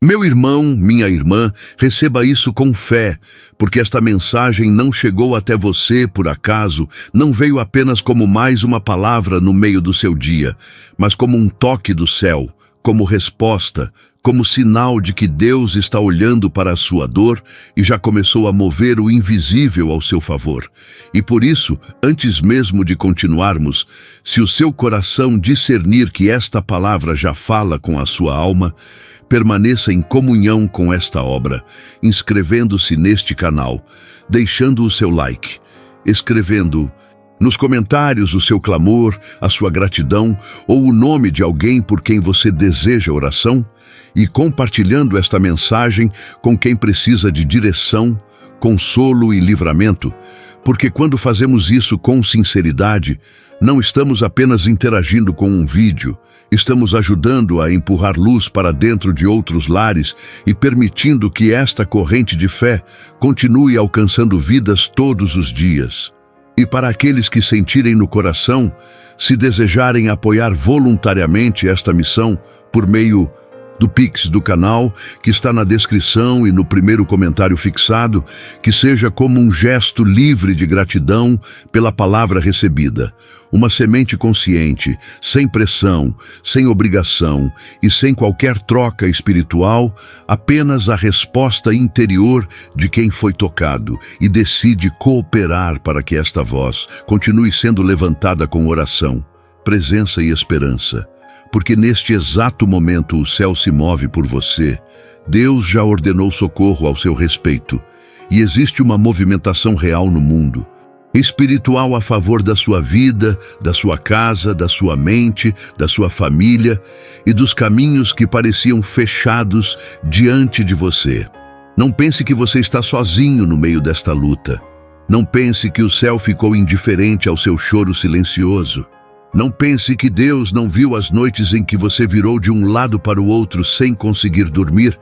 Meu irmão, minha irmã, receba isso com fé, porque esta mensagem não chegou até você por acaso, não veio apenas como mais uma palavra no meio do seu dia, mas como um toque do céu, como resposta, como sinal de que Deus está olhando para a sua dor e já começou a mover o invisível ao seu favor. E por isso, antes mesmo de continuarmos, se o seu coração discernir que esta palavra já fala com a sua alma, permaneça em comunhão com esta obra, inscrevendo-se neste canal, deixando o seu like, escrevendo nos comentários o seu clamor, a sua gratidão ou o nome de alguém por quem você deseja oração e compartilhando esta mensagem com quem precisa de direção, consolo e livramento, porque quando fazemos isso com sinceridade, não estamos apenas interagindo com um vídeo, estamos ajudando a empurrar luz para dentro de outros lares e permitindo que esta corrente de fé continue alcançando vidas todos os dias. E para aqueles que sentirem no coração, se desejarem apoiar voluntariamente esta missão por meio do Pix do canal, que está na descrição e no primeiro comentário fixado, que seja como um gesto livre de gratidão pela palavra recebida. Uma semente consciente, sem pressão, sem obrigação e sem qualquer troca espiritual, apenas a resposta interior de quem foi tocado e decide cooperar para que esta voz continue sendo levantada com oração, presença e esperança. Porque neste exato momento o céu se move por você, Deus já ordenou socorro ao seu respeito, e existe uma movimentação real no mundo, espiritual a favor da sua vida, da sua casa, da sua mente, da sua família e dos caminhos que pareciam fechados diante de você. Não pense que você está sozinho no meio desta luta. Não pense que o céu ficou indiferente ao seu choro silencioso. Não pense que Deus não viu as noites em que você virou de um lado para o outro sem conseguir dormir,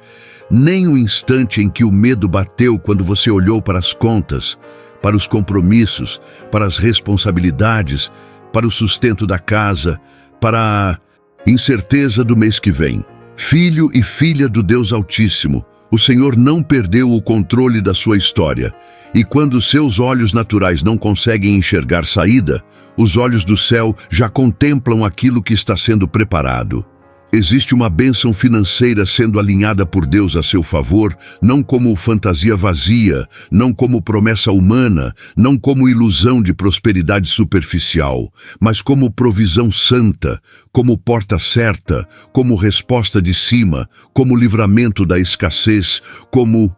nem o instante em que o medo bateu quando você olhou para as contas, para os compromissos, para as responsabilidades, para o sustento da casa, para a incerteza do mês que vem. Filho e filha do Deus Altíssimo, o Senhor não perdeu o controle da sua história. E quando seus olhos naturais não conseguem enxergar saída, os olhos do céu já contemplam aquilo que está sendo preparado. Existe uma bênção financeira sendo alinhada por Deus a seu favor, não como fantasia vazia, não como promessa humana, não como ilusão de prosperidade superficial, mas como provisão santa, como porta certa, como resposta de cima, como livramento da escassez, como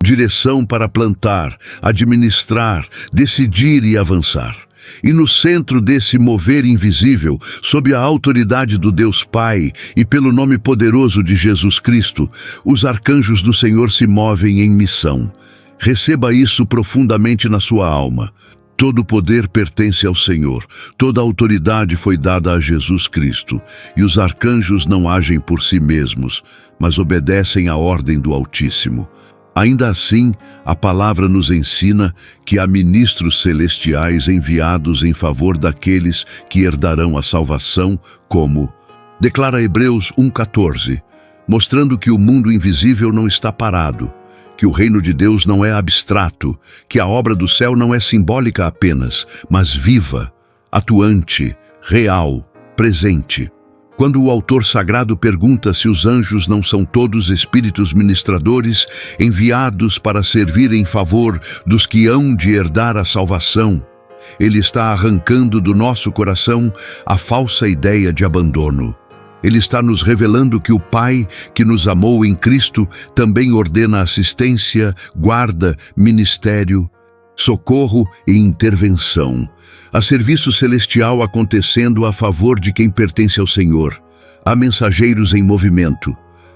direção para plantar, administrar, decidir e avançar. E no centro desse mover invisível, sob a autoridade do Deus Pai e pelo nome poderoso de Jesus Cristo, os arcanjos do Senhor se movem em missão. Receba isso profundamente na sua alma. Todo o poder pertence ao Senhor, toda a autoridade foi dada a Jesus Cristo, e os arcanjos não agem por si mesmos, mas obedecem à ordem do Altíssimo. Ainda assim, a palavra nos ensina que há ministros celestiais enviados em favor daqueles que herdarão a salvação, como declara Hebreus 1,14, mostrando que o mundo invisível não está parado, que o reino de Deus não é abstrato, que a obra do céu não é simbólica apenas, mas viva, atuante, real, presente. Quando o autor sagrado pergunta se os anjos não são todos espíritos ministradores enviados para servir em favor dos que hão de herdar a salvação, ele está arrancando do nosso coração a falsa ideia de abandono. Ele está nos revelando que o Pai, que nos amou em Cristo, também ordena assistência, guarda, ministério, socorro e intervenção. Há serviço celestial acontecendo a favor de quem pertence ao Senhor. Há mensageiros em movimento.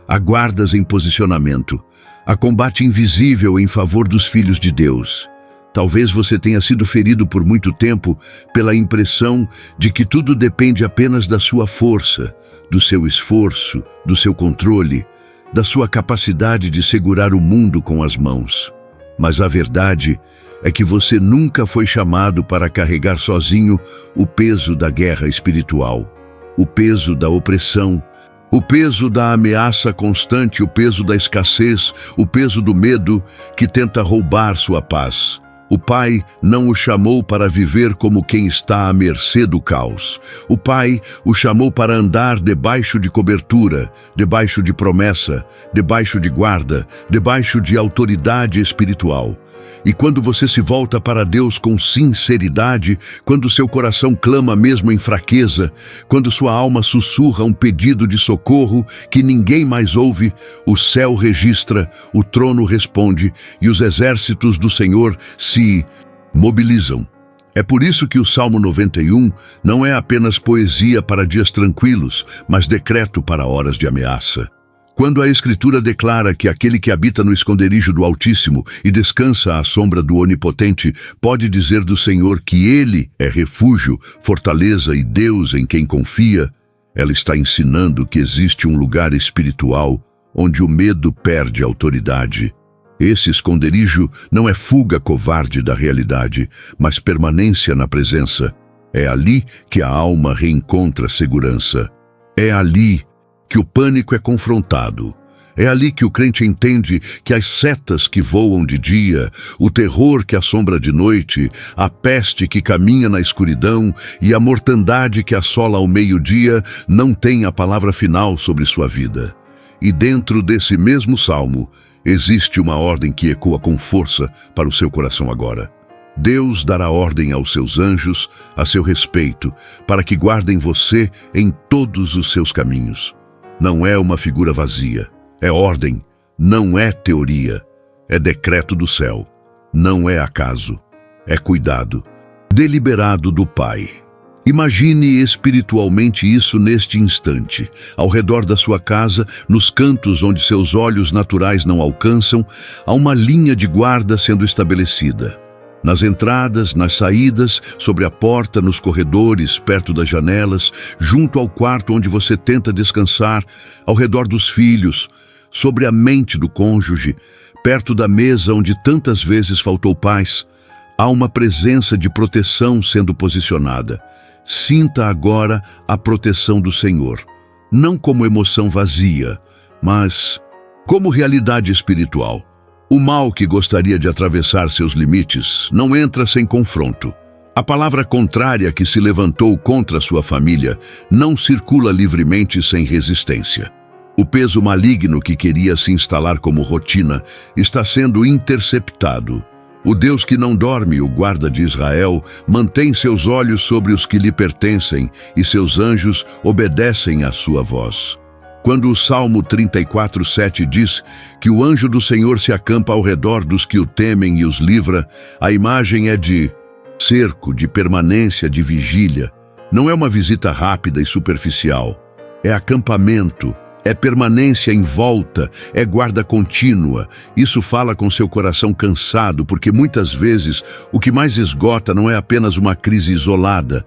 Há guardas em posicionamento. Há combate invisível em favor dos filhos de Deus. Talvez você tenha sido ferido por muito tempo pela impressão de que tudo depende apenas da sua força, do seu esforço, do seu controle, da sua capacidade de segurar o mundo com as mãos. Mas a verdade é que você nunca foi chamado para carregar sozinho o peso da guerra espiritual, o peso da opressão, O peso da ameaça constante, o peso da escassez, o peso do medo que tenta roubar sua paz. O Pai não o chamou para viver como quem está à mercê do caos. O Pai o chamou para andar debaixo de cobertura, debaixo de promessa, debaixo de guarda, debaixo de autoridade espiritual. E quando você se volta para Deus com sinceridade, quando seu coração clama mesmo em fraqueza, quando sua alma sussurra um pedido de socorro que ninguém mais ouve, o céu registra, o trono responde e os exércitos do Senhor se mobilizam. É por isso que o Salmo 91 não é apenas poesia para dias tranquilos, mas decreto para horas de ameaça. Quando a Escritura declara que aquele que habita no esconderijo do Altíssimo e descansa à sombra do Onipotente pode dizer do Senhor que Ele é refúgio, fortaleza e Deus em quem confia, ela está ensinando que existe um lugar espiritual onde o medo perde autoridade. Esse esconderijo não é fuga covarde da realidade, mas permanência na presença. É ali que a alma reencontra segurança. É ali que o pânico é confrontado. É ali que o crente entende que as setas que voam de dia, o terror que assombra de noite, a peste que caminha na escuridão e a mortandade que assola ao meio-dia não têm a palavra final sobre sua vida. E dentro desse mesmo salmo, existe uma ordem que ecoa com força para o seu coração agora. Deus dará ordem aos seus anjos a seu respeito, para que guardem você em todos os seus caminhos. Não é uma figura vazia, é ordem, não é teoria, é decreto do céu, não é acaso, é cuidado, deliberado do Pai. Imagine espiritualmente isso neste instante, ao redor da sua casa, nos cantos onde seus olhos naturais não alcançam, há uma linha de guarda sendo estabelecida. Nas entradas, nas saídas, sobre a porta, nos corredores, perto das janelas, junto ao quarto onde você tenta descansar, ao redor dos filhos, sobre a mente do cônjuge, perto da mesa onde tantas vezes faltou paz, há uma presença de proteção sendo posicionada. Sinta agora a proteção do Senhor, não como emoção vazia, mas como realidade espiritual. O mal que gostaria de atravessar seus limites não entra sem confronto. A palavra contrária que se levantou contra sua família não circula livremente sem resistência. O peso maligno que queria se instalar como rotina está sendo interceptado. O Deus que não dorme, o guarda de Israel, mantém seus olhos sobre os que lhe pertencem e seus anjos obedecem à sua voz. Quando o Salmo 34:7 diz que o anjo do Senhor se acampa ao redor dos que o temem e os livra, a imagem é de cerco, de permanência, de vigília. Não é uma visita rápida e superficial. É acampamento, é permanência em volta, é guarda contínua. Isso fala com seu coração cansado, porque muitas vezes o que mais esgota não é apenas uma crise isolada,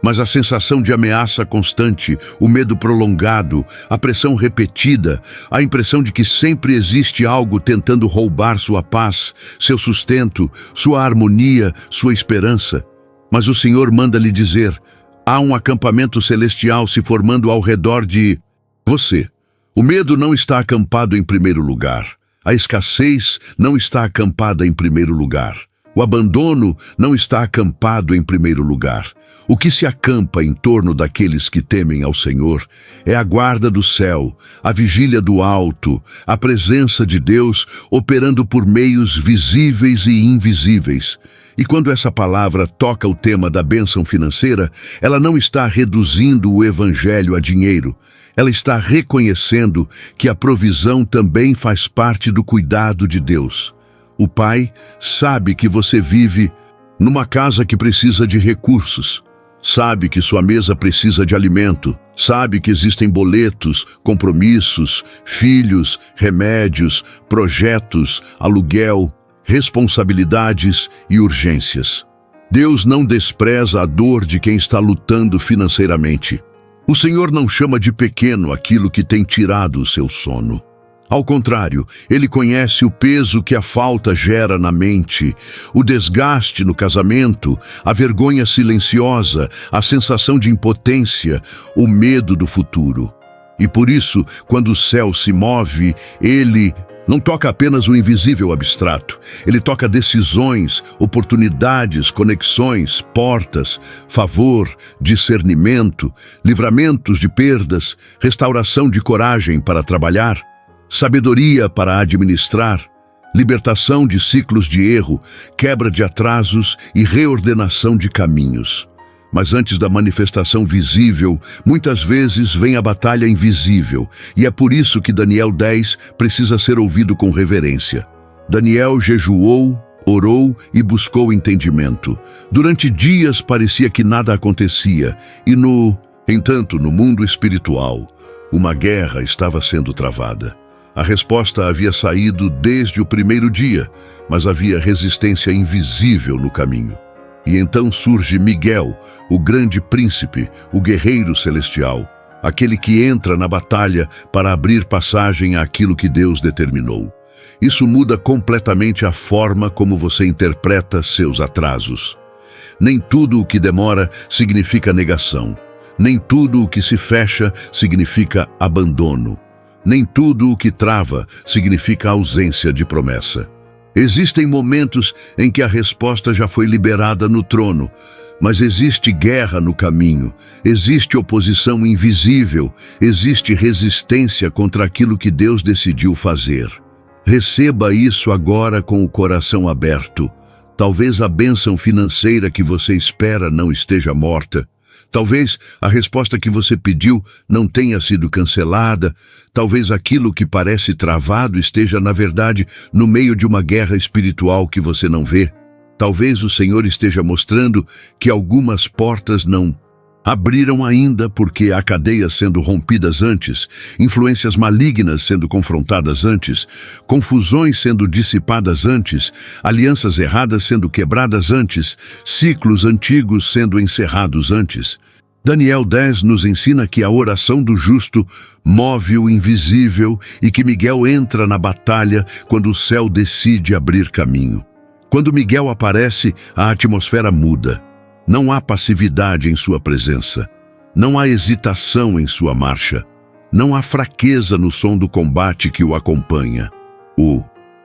mas a sensação de ameaça constante, o medo prolongado, a pressão repetida, a impressão de que sempre existe algo tentando roubar sua paz, seu sustento, sua harmonia, sua esperança. Mas o Senhor manda lhe dizer, há um acampamento celestial se formando ao redor de você. O medo não está acampado em primeiro lugar. A escassez não está acampada em primeiro lugar. O abandono não está acampado em primeiro lugar. O que se acampa em torno daqueles que temem ao Senhor é a guarda do céu, a vigília do alto, a presença de Deus operando por meios visíveis e invisíveis. E quando essa palavra toca o tema da bênção financeira, ela não está reduzindo o evangelho a dinheiro. Ela está reconhecendo que a provisão também faz parte do cuidado de Deus. O Pai sabe que você vive numa casa que precisa de recursos. Sabe que sua mesa precisa de alimento. Sabe que existem boletos, compromissos, filhos, remédios, projetos, aluguel, responsabilidades e urgências. Deus não despreza a dor de quem está lutando financeiramente. O Senhor não chama de pequeno aquilo que tem tirado o seu sono. Ao contrário, Ele conhece o peso que a falta gera na mente, o desgaste no casamento, a vergonha silenciosa, a sensação de impotência, o medo do futuro. E por isso, quando o céu se move, ele não toca apenas o invisível abstrato. Ele toca decisões, oportunidades, conexões, portas, favor, discernimento, livramentos de perdas, restauração de coragem para trabalhar, sabedoria para administrar, libertação de ciclos de erro, quebra de atrasos e reordenação de caminhos. Mas antes da manifestação visível, muitas vezes vem a batalha invisível, e é por isso que Daniel 10 precisa ser ouvido com reverência. Daniel jejuou, orou e buscou entendimento. Durante dias parecia que nada acontecia, entanto, no mundo espiritual, uma guerra estava sendo travada. A resposta havia saído desde o primeiro dia, mas havia resistência invisível no caminho. E então surge Miguel, o grande príncipe, o guerreiro celestial, aquele que entra na batalha para abrir passagem àquilo que Deus determinou. Isso muda completamente a forma como você interpreta seus atrasos. Nem tudo o que demora significa negação. Nem tudo o que se fecha significa abandono. Nem tudo o que trava significa ausência de promessa. Existem momentos em que a resposta já foi liberada no trono, mas existe guerra no caminho, existe oposição invisível, existe resistência contra aquilo que Deus decidiu fazer. Receba isso agora com o coração aberto. Talvez a bênção financeira que você espera não esteja morta. Talvez a resposta que você pediu não tenha sido cancelada. Talvez aquilo que parece travado esteja, na verdade, no meio de uma guerra espiritual que você não vê. Talvez o Senhor esteja mostrando que algumas portas não abriram ainda porque há cadeias sendo rompidas antes, influências malignas sendo confrontadas antes, confusões sendo dissipadas antes, alianças erradas sendo quebradas antes, ciclos antigos sendo encerrados antes. Daniel 10 nos ensina que a oração do justo move o invisível e que Miguel entra na batalha quando o céu decide abrir caminho. Quando Miguel aparece, a atmosfera muda. Não há passividade em sua presença. Não há hesitação em sua marcha. Não há fraqueza no som do combate que o acompanha. O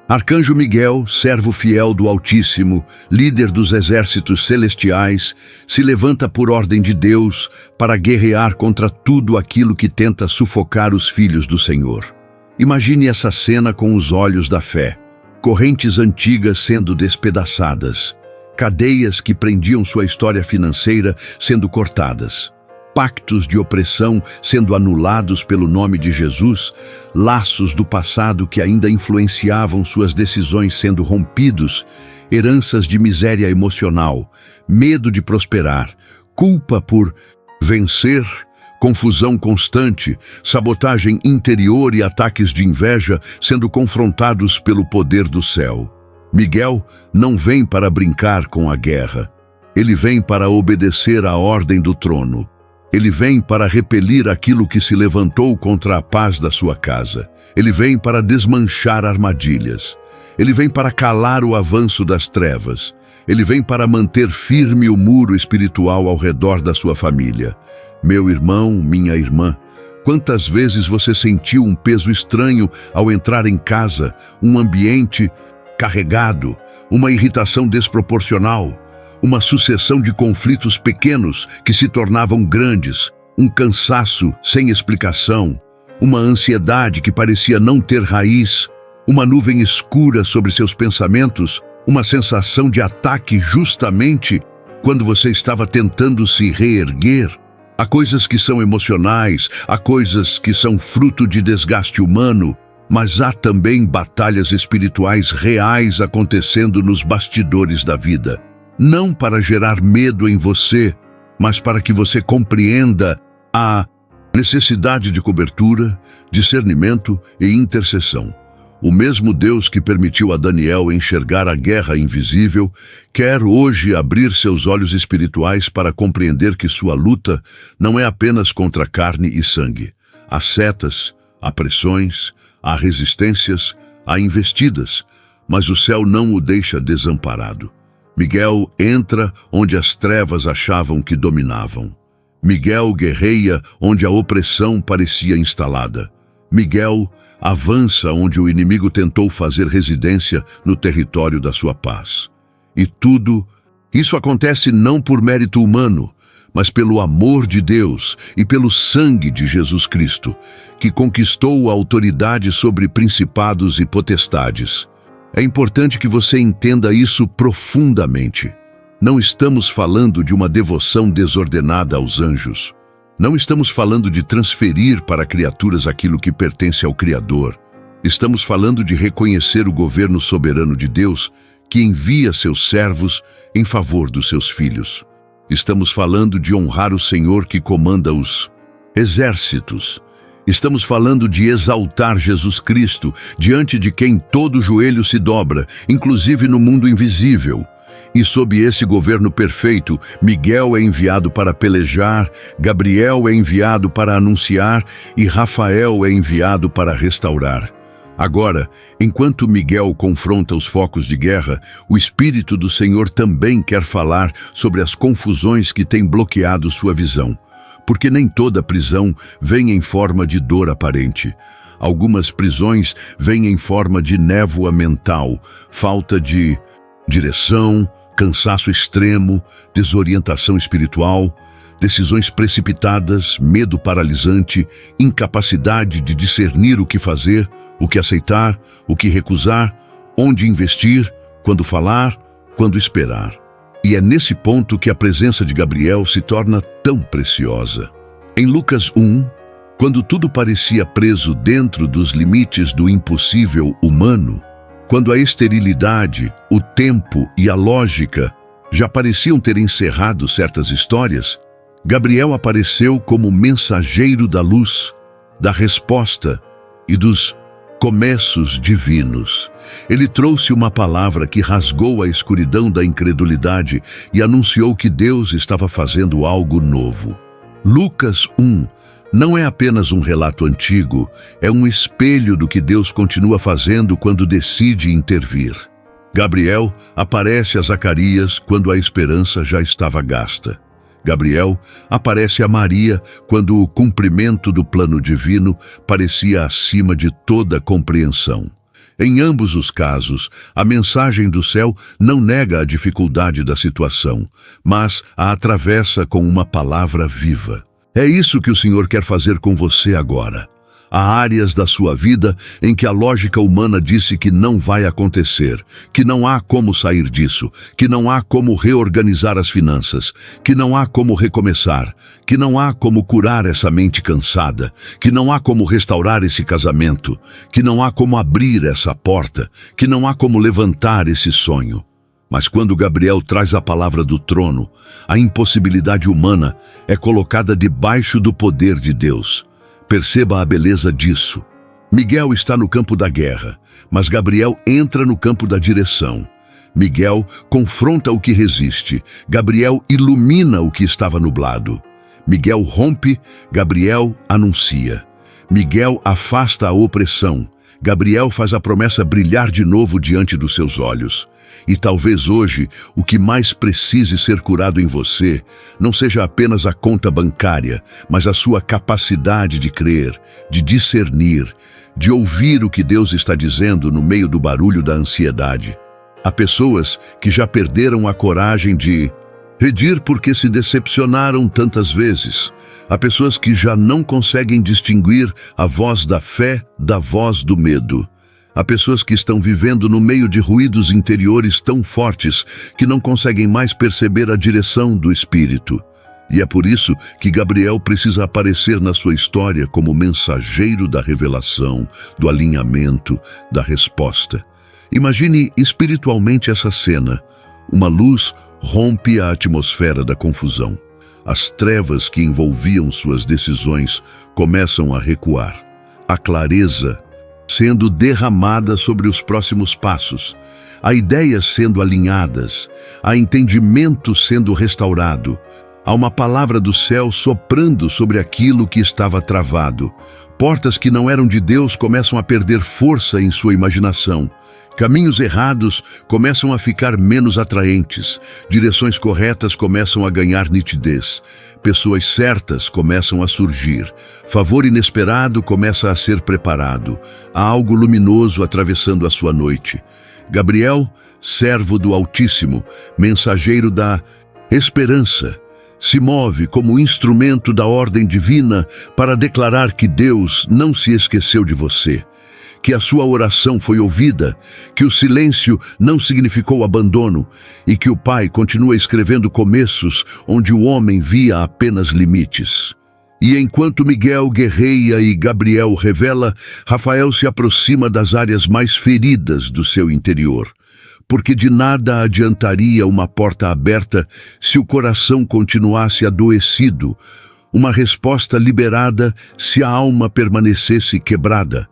Arcanjo Miguel, servo fiel do Altíssimo, líder dos exércitos celestiais, se levanta por ordem de Deus para guerrear contra tudo aquilo que tenta sufocar os filhos do Senhor. Imagine essa cena com os olhos da fé. Correntes antigas sendo despedaçadas. Cadeias que prendiam sua história financeira sendo cortadas. Pactos de opressão sendo anulados pelo nome de Jesus, laços do passado que ainda influenciavam suas decisões sendo rompidos, heranças de miséria emocional, medo de prosperar, culpa por vencer, confusão constante, sabotagem interior e ataques de inveja sendo confrontados pelo poder do céu. Miguel não vem para brincar com a guerra. Ele vem para obedecer à ordem do trono. Ele vem para repelir aquilo que se levantou contra a paz da sua casa. Ele vem para desmanchar armadilhas. Ele vem para calar o avanço das trevas. Ele vem para manter firme o muro espiritual ao redor da sua família. Meu irmão, minha irmã, quantas vezes você sentiu um peso estranho ao entrar em casa, um ambiente carregado, uma irritação desproporcional, uma sucessão de conflitos pequenos que se tornavam grandes, um cansaço sem explicação, uma ansiedade que parecia não ter raiz, uma nuvem escura sobre seus pensamentos, uma sensação de ataque justamente quando você estava tentando se reerguer. Há coisas que são emocionais, há coisas que são fruto de desgaste humano, mas há também batalhas espirituais reais acontecendo nos bastidores da vida. Não para gerar medo em você, mas para que você compreenda a necessidade de cobertura, discernimento e intercessão. O mesmo Deus que permitiu a Daniel enxergar a guerra invisível, quer hoje abrir seus olhos espirituais para compreender que sua luta não é apenas contra carne e sangue. Há setas, há pressões, há resistências, há investidas, mas o céu não o deixa desamparado. Miguel entra onde as trevas achavam que dominavam. Miguel guerreia onde a opressão parecia instalada. Miguel avança onde o inimigo tentou fazer residência no território da sua paz. E tudo isso acontece não por mérito humano, mas pelo amor de Deus e pelo sangue de Jesus Cristo, que conquistou a autoridade sobre principados e potestades. É importante que você entenda isso profundamente. Não estamos falando de uma devoção desordenada aos anjos. Não estamos falando de transferir para criaturas aquilo que pertence ao Criador. Estamos falando de reconhecer o governo soberano de Deus, que envia seus servos em favor dos seus filhos. Estamos falando de honrar o Senhor que comanda os exércitos. Estamos falando de exaltar Jesus Cristo, diante de quem todo joelho se dobra, inclusive no mundo invisível. E sob esse governo perfeito, Miguel é enviado para pelejar, Gabriel é enviado para anunciar e Rafael é enviado para restaurar. Agora, enquanto Miguel confronta os focos de guerra, o Espírito do Senhor também quer falar sobre as confusões que têm bloqueado sua visão. Porque nem toda prisão vem em forma de dor aparente. Algumas prisões vêm em forma de névoa mental, falta de direção, cansaço extremo, desorientação espiritual, decisões precipitadas, medo paralisante, incapacidade de discernir o que fazer, o que aceitar, o que recusar, onde investir, quando falar, quando esperar. E é nesse ponto que a presença de Gabriel se torna tão preciosa. Em Lucas 1, quando tudo parecia preso dentro dos limites do impossível humano, quando a esterilidade, o tempo e a lógica já pareciam ter encerrado certas histórias, Gabriel apareceu como mensageiro da luz, da resposta e dos começos divinos. Ele trouxe uma palavra que rasgou a escuridão da incredulidade e anunciou que Deus estava fazendo algo novo. Lucas 1 não é apenas um relato antigo, é um espelho do que Deus continua fazendo quando decide intervir. Gabriel aparece a Zacarias quando a esperança já estava gasta. Gabriel aparece a Maria quando o cumprimento do plano divino parecia acima de toda compreensão. Em ambos os casos, a mensagem do céu não nega a dificuldade da situação, mas a atravessa com uma palavra viva. É isso que o Senhor quer fazer com você agora. Há áreas da sua vida em que a lógica humana disse que não vai acontecer, que não há como sair disso, que não há como reorganizar as finanças, que não há como recomeçar, que não há como curar essa mente cansada, que não há como restaurar esse casamento, que não há como abrir essa porta, que não há como levantar esse sonho. Mas quando Gabriel traz a palavra do trono, a impossibilidade humana é colocada debaixo do poder de Deus. Perceba a beleza disso. Miguel está no campo da guerra, mas Gabriel entra no campo da direção. Miguel confronta o que resiste, Gabriel ilumina o que estava nublado. Miguel rompe, Gabriel anuncia. Miguel afasta a opressão, Gabriel faz a promessa brilhar de novo diante dos seus olhos. E talvez hoje o que mais precise ser curado em você não seja apenas a conta bancária, mas a sua capacidade de crer, de discernir, de ouvir o que Deus está dizendo no meio do barulho da ansiedade. Há pessoas que já perderam a coragem de pedir porque se decepcionaram tantas vezes. Há pessoas que já não conseguem distinguir a voz da fé da voz do medo. Há pessoas que estão vivendo no meio de ruídos interiores tão fortes que não conseguem mais perceber a direção do Espírito. E é por isso que Gabriel precisa aparecer na sua história como mensageiro da revelação, do alinhamento, da resposta. Imagine espiritualmente essa cena. Uma luz rompe a atmosfera da confusão. As trevas que envolviam suas decisões começam a recuar. A clareza sendo derramada sobre os próximos passos, há ideias sendo alinhadas, há entendimento sendo restaurado, há uma palavra do céu soprando sobre aquilo que estava travado. Portas que não eram de Deus começam a perder força em sua imaginação. Caminhos errados começam a ficar menos atraentes, direções corretas começam a ganhar nitidez, pessoas certas começam a surgir, favor inesperado começa a ser preparado, há algo luminoso atravessando a sua noite. Gabriel, servo do Altíssimo, mensageiro da esperança, se move como instrumento da ordem divina para declarar que Deus não se esqueceu de você, que a sua oração foi ouvida, que o silêncio não significou abandono e que o Pai continua escrevendo começos onde o homem via apenas limites. E enquanto Miguel guerreia e Gabriel revela, Rafael se aproxima das áreas mais feridas do seu interior. Porque de nada adiantaria uma porta aberta se o coração continuasse adoecido, uma resposta liberada se a alma permanecesse quebrada,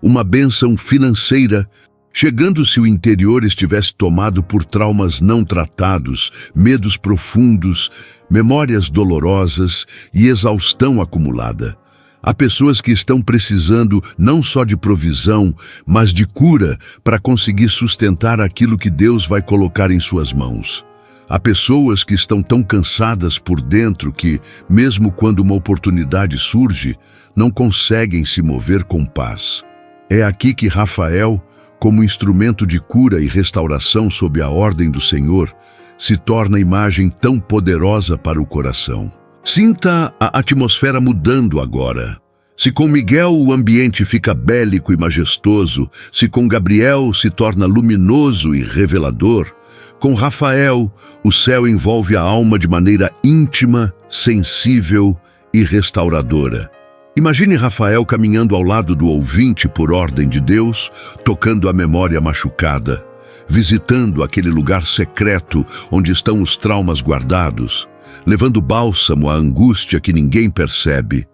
uma bênção financeira, chegando se o interior estivesse tomado por traumas não tratados, medos profundos, memórias dolorosas e exaustão acumulada. Há pessoas que estão precisando não só de provisão, mas de cura para conseguir sustentar aquilo que Deus vai colocar em suas mãos. Há pessoas que estão tão cansadas por dentro que, mesmo quando uma oportunidade surge, não conseguem se mover com paz. É aqui que Rafael, como instrumento de cura e restauração sob a ordem do Senhor, se torna imagem tão poderosa para o coração. Sinta a atmosfera mudando agora. Se com Miguel o ambiente fica bélico e majestoso, se com Gabriel se torna luminoso e revelador, com Rafael o céu envolve a alma de maneira íntima, sensível e restauradora. Imagine Rafael caminhando ao lado do ouvinte por ordem de Deus, tocando a memória machucada, visitando aquele lugar secreto onde estão os traumas guardados, levando bálsamo à angústia que ninguém percebe,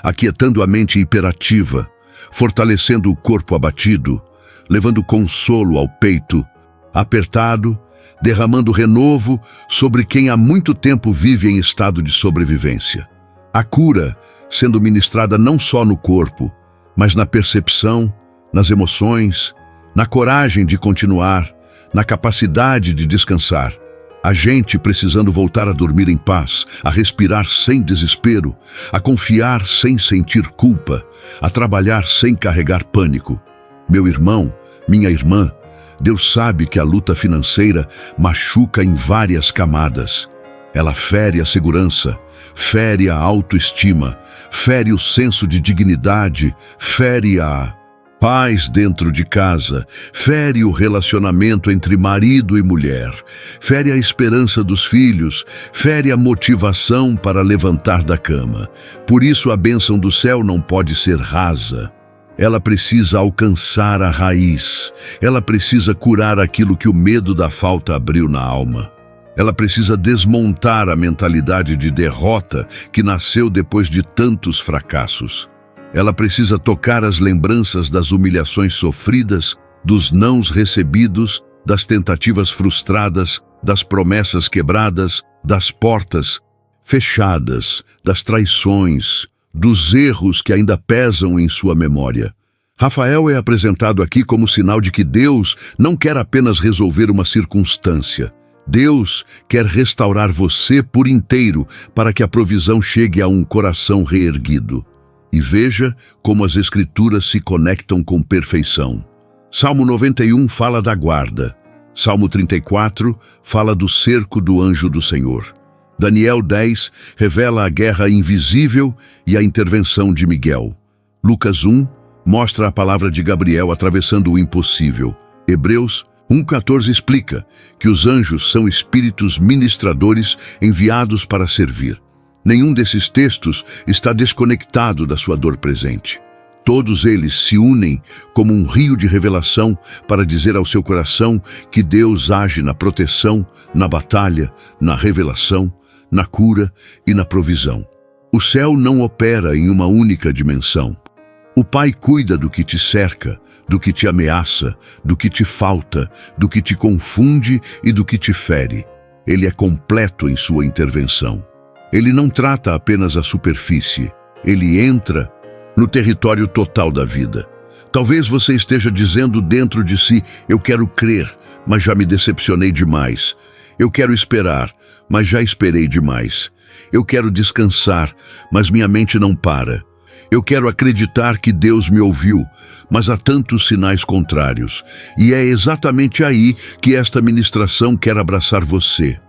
aquietando a mente hiperativa, fortalecendo o corpo abatido, levando consolo ao peito apertado, derramando renovo sobre quem há muito tempo vive em estado de sobrevivência. A cura sendo ministrada não só no corpo, mas na percepção, nas emoções, na coragem de continuar, na capacidade de descansar. A gente precisando voltar a dormir em paz, a respirar sem desespero, a confiar sem sentir culpa, a trabalhar sem carregar pânico. Meu irmão, minha irmã, Deus sabe que a luta financeira machuca em várias camadas. Ela fere a segurança, fere a autoestima, fere o senso de dignidade, fere a paz dentro de casa, fere o relacionamento entre marido e mulher, fere a esperança dos filhos, fere a motivação para levantar da cama. Por isso a bênção do céu não pode ser rasa. Ela precisa alcançar a raiz. Ela precisa curar aquilo que o medo da falta abriu na alma. Ela precisa desmontar a mentalidade de derrota que nasceu depois de tantos fracassos. Ela precisa tocar as lembranças das humilhações sofridas, dos nãos recebidos, das tentativas frustradas, das promessas quebradas, das portas fechadas, das traições, dos erros que ainda pesam em sua memória. Rafael é apresentado aqui como sinal de que Deus não quer apenas resolver uma circunstância. Deus quer restaurar você por inteiro para que a provisão chegue a um coração reerguido. E veja como as Escrituras se conectam com perfeição. Salmo 91 fala da guarda. Salmo 34 fala do cerco do anjo do Senhor. Daniel 10 revela a guerra invisível e a intervenção de Miguel. Lucas 1 mostra a palavra de Gabriel atravessando o impossível. Hebreus 1,14 explica que os anjos são espíritos ministradores enviados para servir. Nenhum desses textos está desconectado da sua dor presente. Todos eles se unem como um rio de revelação para dizer ao seu coração que Deus age na proteção, na batalha, na revelação, na cura e na provisão. O céu não opera em uma única dimensão. O Pai cuida do que te cerca, do que te ameaça, do que te falta, do que te confunde e do que te fere. Ele é completo em sua intervenção. Ele não trata apenas a superfície. Ele entra no território total da vida, Talvez você esteja dizendo dentro de si: eu quero crer, mas já me decepcionei demais. Eu quero esperar, mas já esperei demais. Eu quero descansar, mas minha mente não para. Eu quero acreditar que Deus me ouviu, mas há tantos sinais contrários. E é exatamente aí que esta ministração quer abraçar você.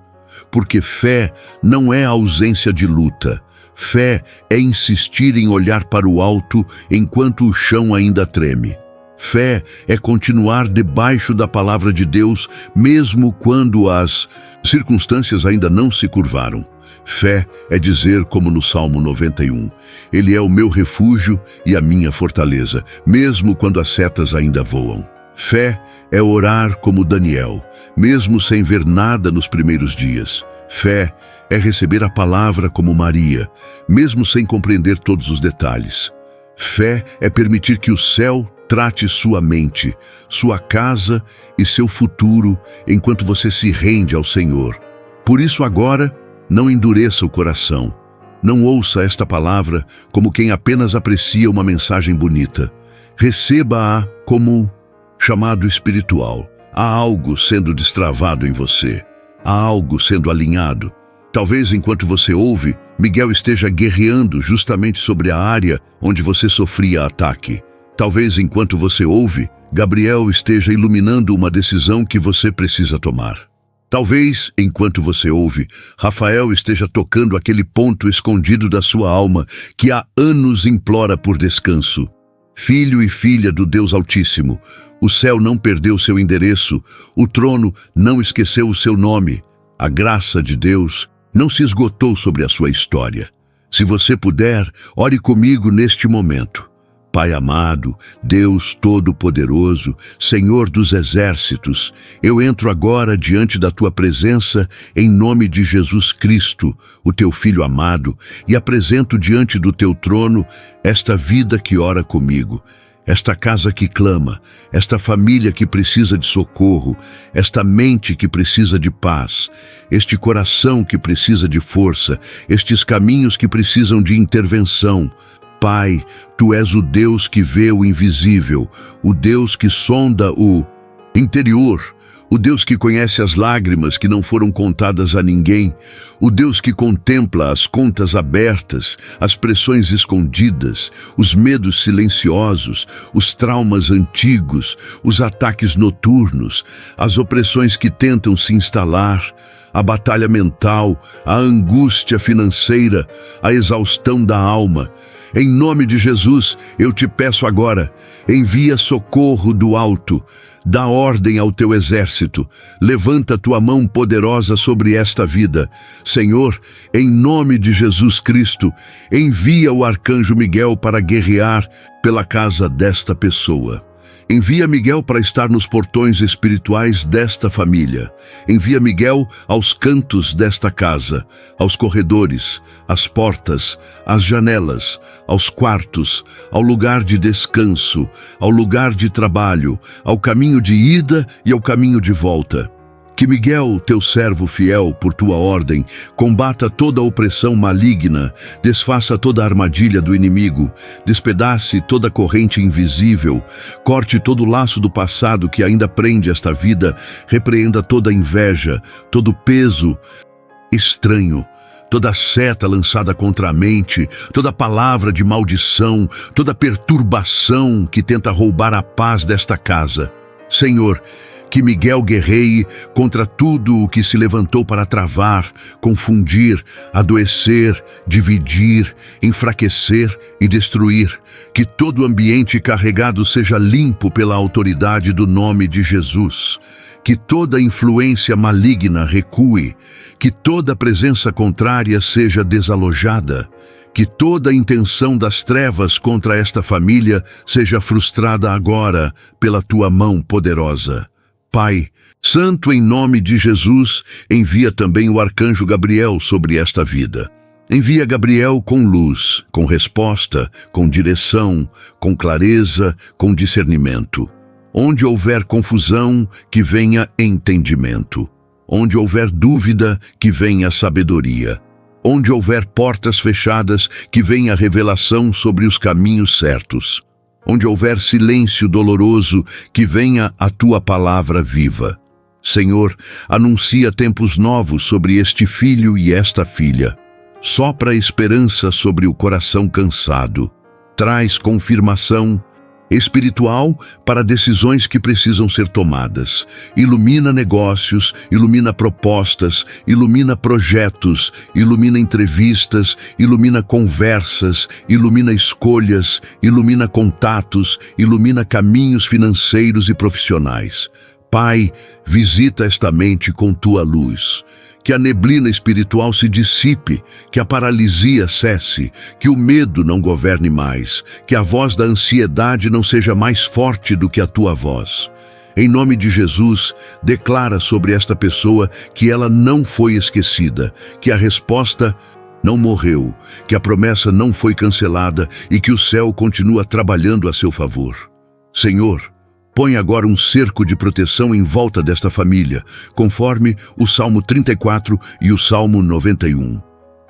Porque fé não é ausência de luta. Fé é insistir em olhar para o alto enquanto o chão ainda treme. Fé é continuar debaixo da palavra de Deus, mesmo quando as circunstâncias ainda não se curvaram. Fé é dizer, como no Salmo 91, Ele é o meu refúgio e a minha fortaleza, mesmo quando as setas ainda voam. Fé é orar como Daniel, mesmo sem ver nada nos primeiros dias. Fé é receber a palavra como Maria, mesmo sem compreender todos os detalhes. Fé é permitir que o céu trate sua mente, sua casa e seu futuro enquanto você se rende ao Senhor. Por isso agora, não endureça o coração. Não ouça esta palavra como quem apenas aprecia uma mensagem bonita. Receba-a como chamado espiritual. Há algo sendo destravado em você. Há algo sendo alinhado. Talvez enquanto você ouve, Miguel esteja guerreando justamente sobre a área onde você sofria ataque. Talvez enquanto você ouve, Gabriel esteja iluminando uma decisão que você precisa tomar. Talvez, enquanto você ouve, Rafael esteja tocando aquele ponto escondido da sua alma que há anos implora por descanso. Filho e filha do Deus Altíssimo, o céu não perdeu seu endereço, o trono não esqueceu o seu nome. A graça de Deus não se esgotou sobre a sua história. Se você puder, ore comigo neste momento. Pai amado, Deus Todo-Poderoso, Senhor dos Exércitos, eu entro agora diante da Tua presença em nome de Jesus Cristo, o Teu Filho amado, e apresento diante do Teu trono esta vida que ora comigo, esta casa que clama, esta família que precisa de socorro, esta mente que precisa de paz, este coração que precisa de força, estes caminhos que precisam de intervenção. Pai, Tu és o Deus que vê o invisível, o Deus que sonda o interior, o Deus que conhece as lágrimas que não foram contadas a ninguém, o Deus que contempla as contas abertas, as pressões escondidas, os medos silenciosos, os traumas antigos, os ataques noturnos, as opressões que tentam se instalar, a batalha mental, a angústia financeira, a exaustão da alma. Em nome de Jesus, eu te peço agora, envia socorro do alto, dá ordem ao teu exército, levanta tua mão poderosa sobre esta vida. Senhor, em nome de Jesus Cristo, envia o arcanjo Miguel para guerrear pela casa desta pessoa. Envia Miguel para estar nos portões espirituais desta família. Envia Miguel aos cantos desta casa, aos corredores, às portas, às janelas, aos quartos, ao lugar de descanso, ao lugar de trabalho, ao caminho de ida e ao caminho de volta. Que Miguel, teu servo fiel, por tua ordem, combata toda a opressão maligna, desfaça toda a armadilha do inimigo, despedace toda a corrente invisível, corte todo o laço do passado que ainda prende esta vida, repreenda toda a inveja, todo o peso estranho, toda seta lançada contra a mente, toda palavra de maldição, toda perturbação que tenta roubar a paz desta casa. Senhor, que Miguel guerreie contra tudo o que se levantou para travar, confundir, adoecer, dividir, enfraquecer e destruir. Que todo o ambiente carregado seja limpo pela autoridade do nome de Jesus. Que toda influência maligna recue. Que toda presença contrária seja desalojada. Que toda intenção das trevas contra esta família seja frustrada agora pela tua mão poderosa. Pai, santo em nome de Jesus, envia também o arcanjo Gabriel sobre esta vida. Envia Gabriel com luz, com resposta, com direção, com clareza, com discernimento. Onde houver confusão, que venha entendimento. Onde houver dúvida, que venha sabedoria. Onde houver portas fechadas, que venha revelação sobre os caminhos certos. Onde houver silêncio doloroso, que venha a tua palavra viva. Senhor, anuncia tempos novos sobre este filho e esta filha. Sopra a esperança sobre o coração cansado. Traz confirmação espiritual para decisões que precisam ser tomadas. Ilumina negócios, ilumina propostas, ilumina projetos, ilumina entrevistas, ilumina conversas, ilumina escolhas, ilumina contatos, ilumina caminhos financeiros e profissionais. Pai, visita esta mente com tua luz. Que a neblina espiritual se dissipe, que a paralisia cesse, que o medo não governe mais, que a voz da ansiedade não seja mais forte do que a tua voz. Em nome de Jesus, declara sobre esta pessoa que ela não foi esquecida, que a resposta não morreu, que a promessa não foi cancelada e que o céu continua trabalhando a seu favor. Senhor, põe agora um cerco de proteção em volta desta família, conforme o Salmo 34 e o Salmo 91.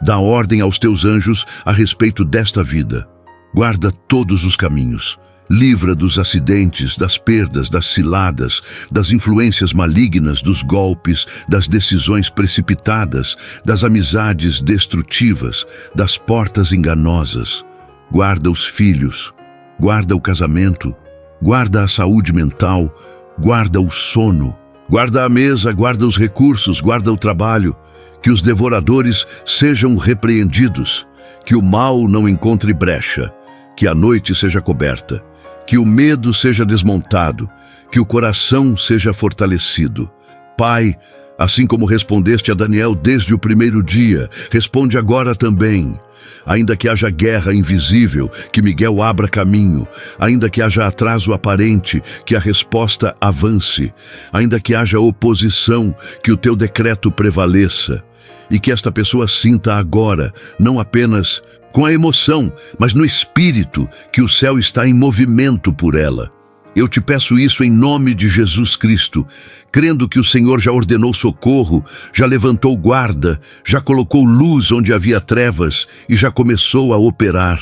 Dá ordem aos teus anjos a respeito desta vida. Guarda todos os caminhos. Livra dos acidentes, das perdas, das ciladas, das influências malignas, dos golpes, das decisões precipitadas, das amizades destrutivas, das portas enganosas. Guarda os filhos. Guarda o casamento. Guarda a saúde mental, guarda o sono, guarda a mesa, guarda os recursos, guarda o trabalho, que os devoradores sejam repreendidos, que o mal não encontre brecha, que a noite seja coberta, que o medo seja desmontado, que o coração seja fortalecido. Pai, assim como respondeste a Daniel desde o primeiro dia, responde agora também. Ainda que haja guerra invisível, que Miguel abra caminho. Ainda que haja atraso aparente, que a resposta avance. Ainda que haja oposição, que o teu decreto prevaleça. E que esta pessoa sinta agora, não apenas com a emoção, mas no espírito, que o céu está em movimento por ela. Eu te peço isso em nome de Jesus Cristo, crendo que o Senhor já ordenou socorro, já levantou guarda, já colocou luz onde havia trevas e já começou a operar.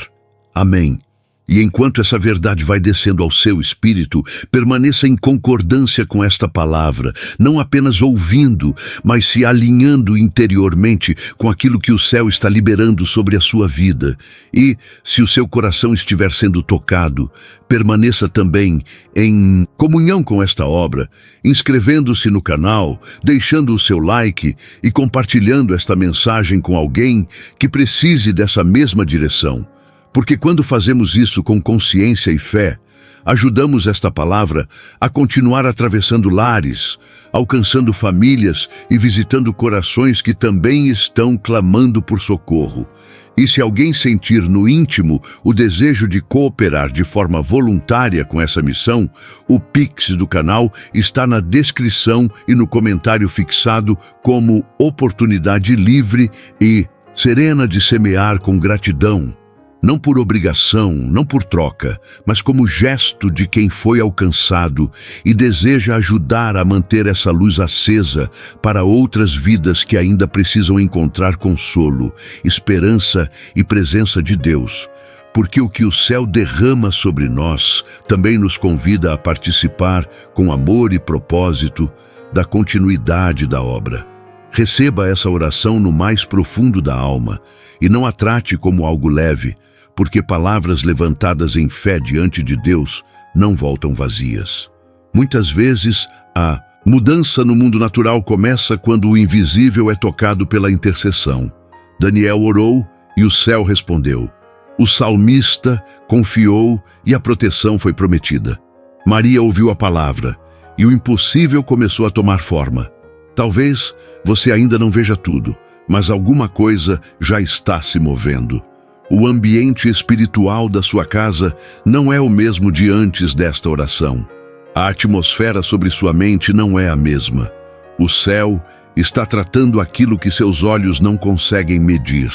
Amém. E enquanto essa verdade vai descendo ao seu espírito, permaneça em concordância com esta palavra, não apenas ouvindo, mas se alinhando interiormente com aquilo que o céu está liberando sobre a sua vida. E, se o seu coração estiver sendo tocado, permaneça também em comunhão com esta obra, inscrevendo-se no canal, deixando o seu like e compartilhando esta mensagem com alguém que precise dessa mesma direção. Porque quando fazemos isso com consciência e fé, ajudamos esta palavra a continuar atravessando lares, alcançando famílias e visitando corações que também estão clamando por socorro. E se alguém sentir no íntimo o desejo de cooperar de forma voluntária com essa missão, o Pix do canal está na descrição e no comentário fixado como oportunidade livre e serena de semear com gratidão. Não por obrigação, não por troca, mas como gesto de quem foi alcançado e deseja ajudar a manter essa luz acesa para outras vidas que ainda precisam encontrar consolo, esperança e presença de Deus. Porque o que o céu derrama sobre nós também nos convida a participar com amor e propósito da continuidade da obra. Receba essa oração no mais profundo da alma e não a trate como algo leve, porque palavras levantadas em fé diante de Deus não voltam vazias. Muitas vezes, a mudança no mundo natural começa quando o invisível é tocado pela intercessão. Daniel orou e o céu respondeu. O salmista confiou e a proteção foi prometida. Maria ouviu a palavra e o impossível começou a tomar forma. Talvez você ainda não veja tudo, mas alguma coisa já está se movendo. O ambiente espiritual da sua casa não é o mesmo de antes desta oração. A atmosfera sobre sua mente não é a mesma. O céu está tratando aquilo que seus olhos não conseguem medir.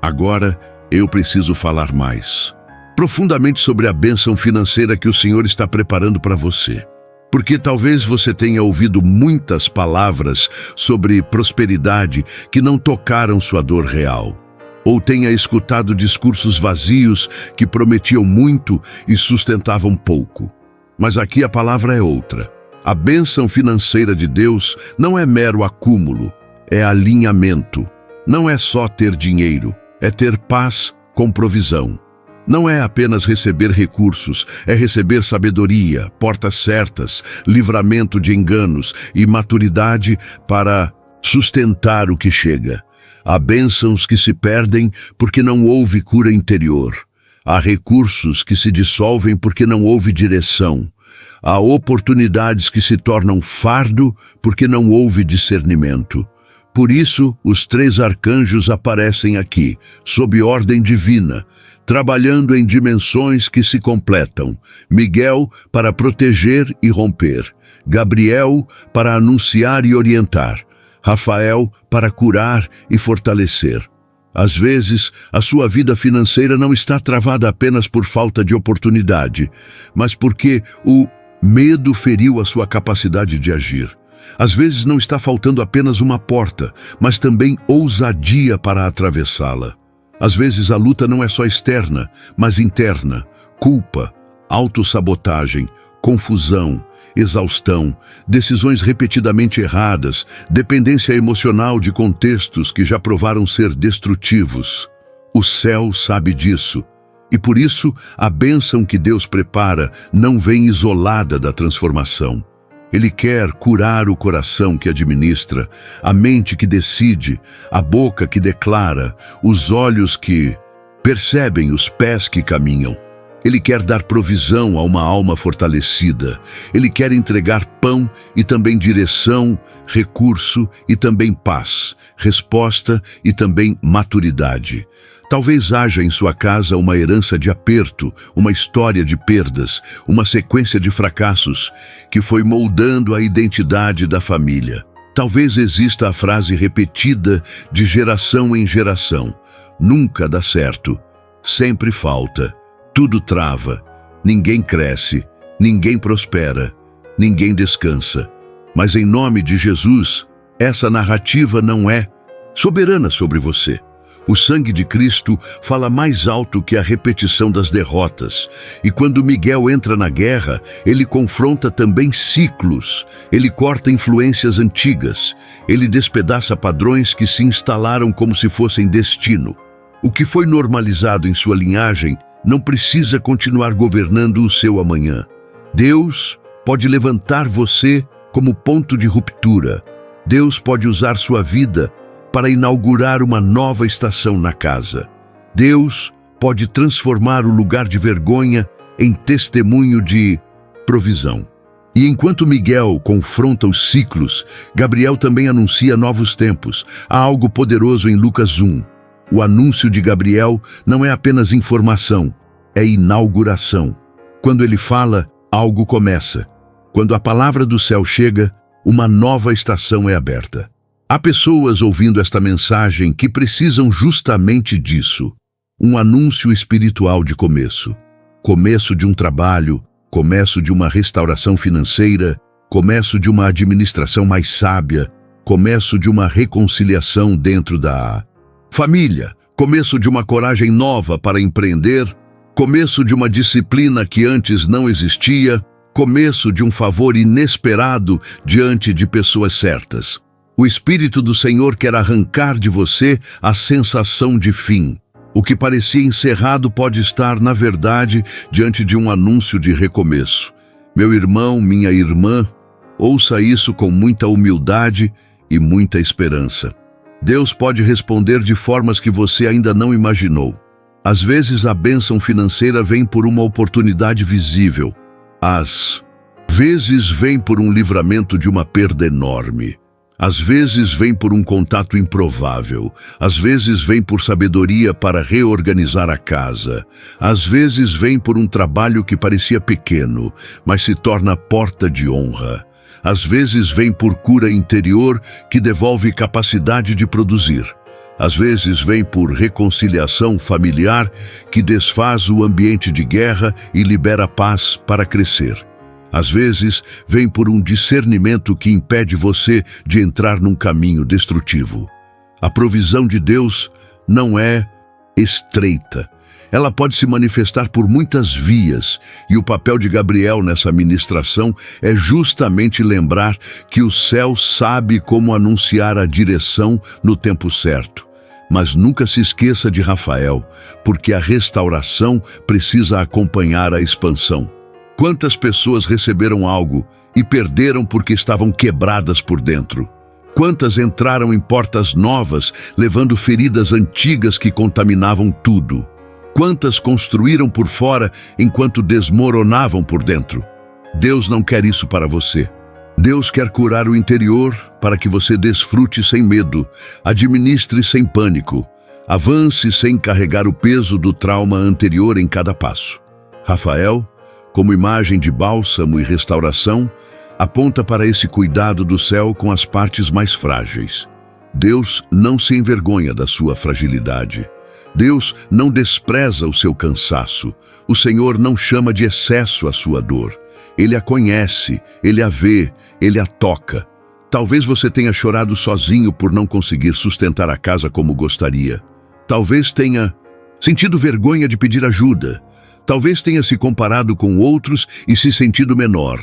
Agora, eu preciso falar mais profundamente sobre a bênção financeira que o Senhor está preparando para você. Porque talvez você tenha ouvido muitas palavras sobre prosperidade que não tocaram sua dor real. ou tenha escutado discursos vazios que prometiam muito e sustentavam pouco. Mas aqui a palavra é outra. A bênção financeira de Deus não é mero acúmulo, é alinhamento. Não é só ter dinheiro, é ter paz com provisão. Não é apenas receber recursos, é receber sabedoria, portas certas, livramento de enganos e maturidade para sustentar o que chega. Há bênçãos que se perdem porque não houve cura interior. Há recursos que se dissolvem porque não houve direção. Há oportunidades que se tornam fardo porque não houve discernimento. Por isso, os 3 arcanjos aparecem aqui, sob ordem divina, trabalhando em dimensões que se completam. Miguel para proteger e romper, Gabriel para anunciar e orientar, Rafael para curar e fortalecer. Às vezes, a sua vida financeira não está travada apenas por falta de oportunidade, mas porque o medo feriu a sua capacidade de agir. Às vezes não está faltando apenas uma porta, mas também ousadia para atravessá-la. Às vezes a luta não é só externa, mas interna. Culpa, autossabotagem, confusão, exaustão, decisões repetidamente erradas, dependência emocional de contextos que já provaram ser destrutivos. O céu sabe disso. E por isso, a bênção que Deus prepara não vem isolada da transformação. Ele quer curar o coração que administra, a mente que decide, a boca que declara, os olhos que percebem, os pés que caminham. Ele quer dar provisão a uma alma fortalecida. Ele quer entregar pão e também direção, recurso e também paz, resposta e também maturidade. Talvez haja em sua casa uma herança de aperto, uma história de perdas, uma sequência de fracassos que foi moldando a identidade da família. Talvez exista a frase repetida de geração em geração: nunca dá certo, sempre falta, tudo trava, ninguém cresce, ninguém prospera, ninguém descansa. Mas em nome de Jesus, essa narrativa não é soberana sobre você. O sangue de Cristo fala mais alto que a repetição das derrotas. E quando Miguel entra na guerra, ele confronta também ciclos. Ele corta influências antigas. Ele despedaça padrões que se instalaram como se fossem destino. O que foi normalizado em sua linhagem não precisa continuar governando o seu amanhã. Deus pode levantar você como ponto de ruptura. Deus pode usar sua vida para inaugurar uma nova estação na casa. Deus pode transformar o lugar de vergonha em testemunho de provisão. E enquanto Miguel confronta os ciclos, Gabriel também anuncia novos tempos. Há algo poderoso em Lucas 1. O anúncio de Gabriel não é apenas informação, é inauguração. Quando ele fala, algo começa. Quando a palavra do céu chega, uma nova estação é aberta. Há pessoas ouvindo esta mensagem que precisam justamente disso. Um anúncio espiritual de começo. Começo de um trabalho, começo de uma restauração financeira, começo de uma administração mais sábia, começo de uma reconciliação dentro da família, começo de uma coragem nova para empreender, começo de uma disciplina que antes não existia, começo de um favor inesperado diante de pessoas certas. O Espírito do Senhor quer arrancar de você a sensação de fim. O que parecia encerrado pode estar, na verdade, diante de um anúncio de recomeço. Meu irmão, minha irmã, ouça isso com muita humildade e muita esperança. Deus pode responder de formas que você ainda não imaginou. Às vezes a bênção financeira vem por uma oportunidade visível. Às vezes vem por um livramento de uma perda enorme. Às vezes vem por um contato improvável. Às vezes vem por sabedoria para reorganizar a casa. Às vezes vem por um trabalho que parecia pequeno, mas se torna porta de honra. Às vezes vem por cura interior que devolve capacidade de produzir. Às vezes vem por reconciliação familiar que desfaz o ambiente de guerra e libera paz para crescer. Às vezes, vem por um discernimento que impede você de entrar num caminho destrutivo. A provisão de Deus não é estreita. Ela pode se manifestar por muitas vias, e o papel de Gabriel nessa ministração é justamente lembrar que o céu sabe como anunciar a direção no tempo certo. Mas nunca se esqueça de Rafael, porque a restauração precisa acompanhar a expansão. Quantas pessoas receberam algo e perderam porque estavam quebradas por dentro? Quantas entraram em portas novas, levando feridas antigas que contaminavam tudo? Quantas construíram por fora enquanto desmoronavam por dentro? Deus não quer isso para você. Deus quer curar o interior para que você desfrute sem medo, administre sem pânico, avance sem carregar o peso do trauma anterior em cada passo. Rafael, como imagem de bálsamo e restauração, aponta para esse cuidado do céu com as partes mais frágeis. Deus não se envergonha da sua fragilidade. Deus não despreza o seu cansaço. O Senhor não chama de excesso a sua dor. Ele a conhece, Ele a vê, Ele a toca. Talvez você tenha chorado sozinho por não conseguir sustentar a casa como gostaria. Talvez tenha sentido vergonha de pedir ajuda. Talvez tenha se comparado com outros e se sentido menor.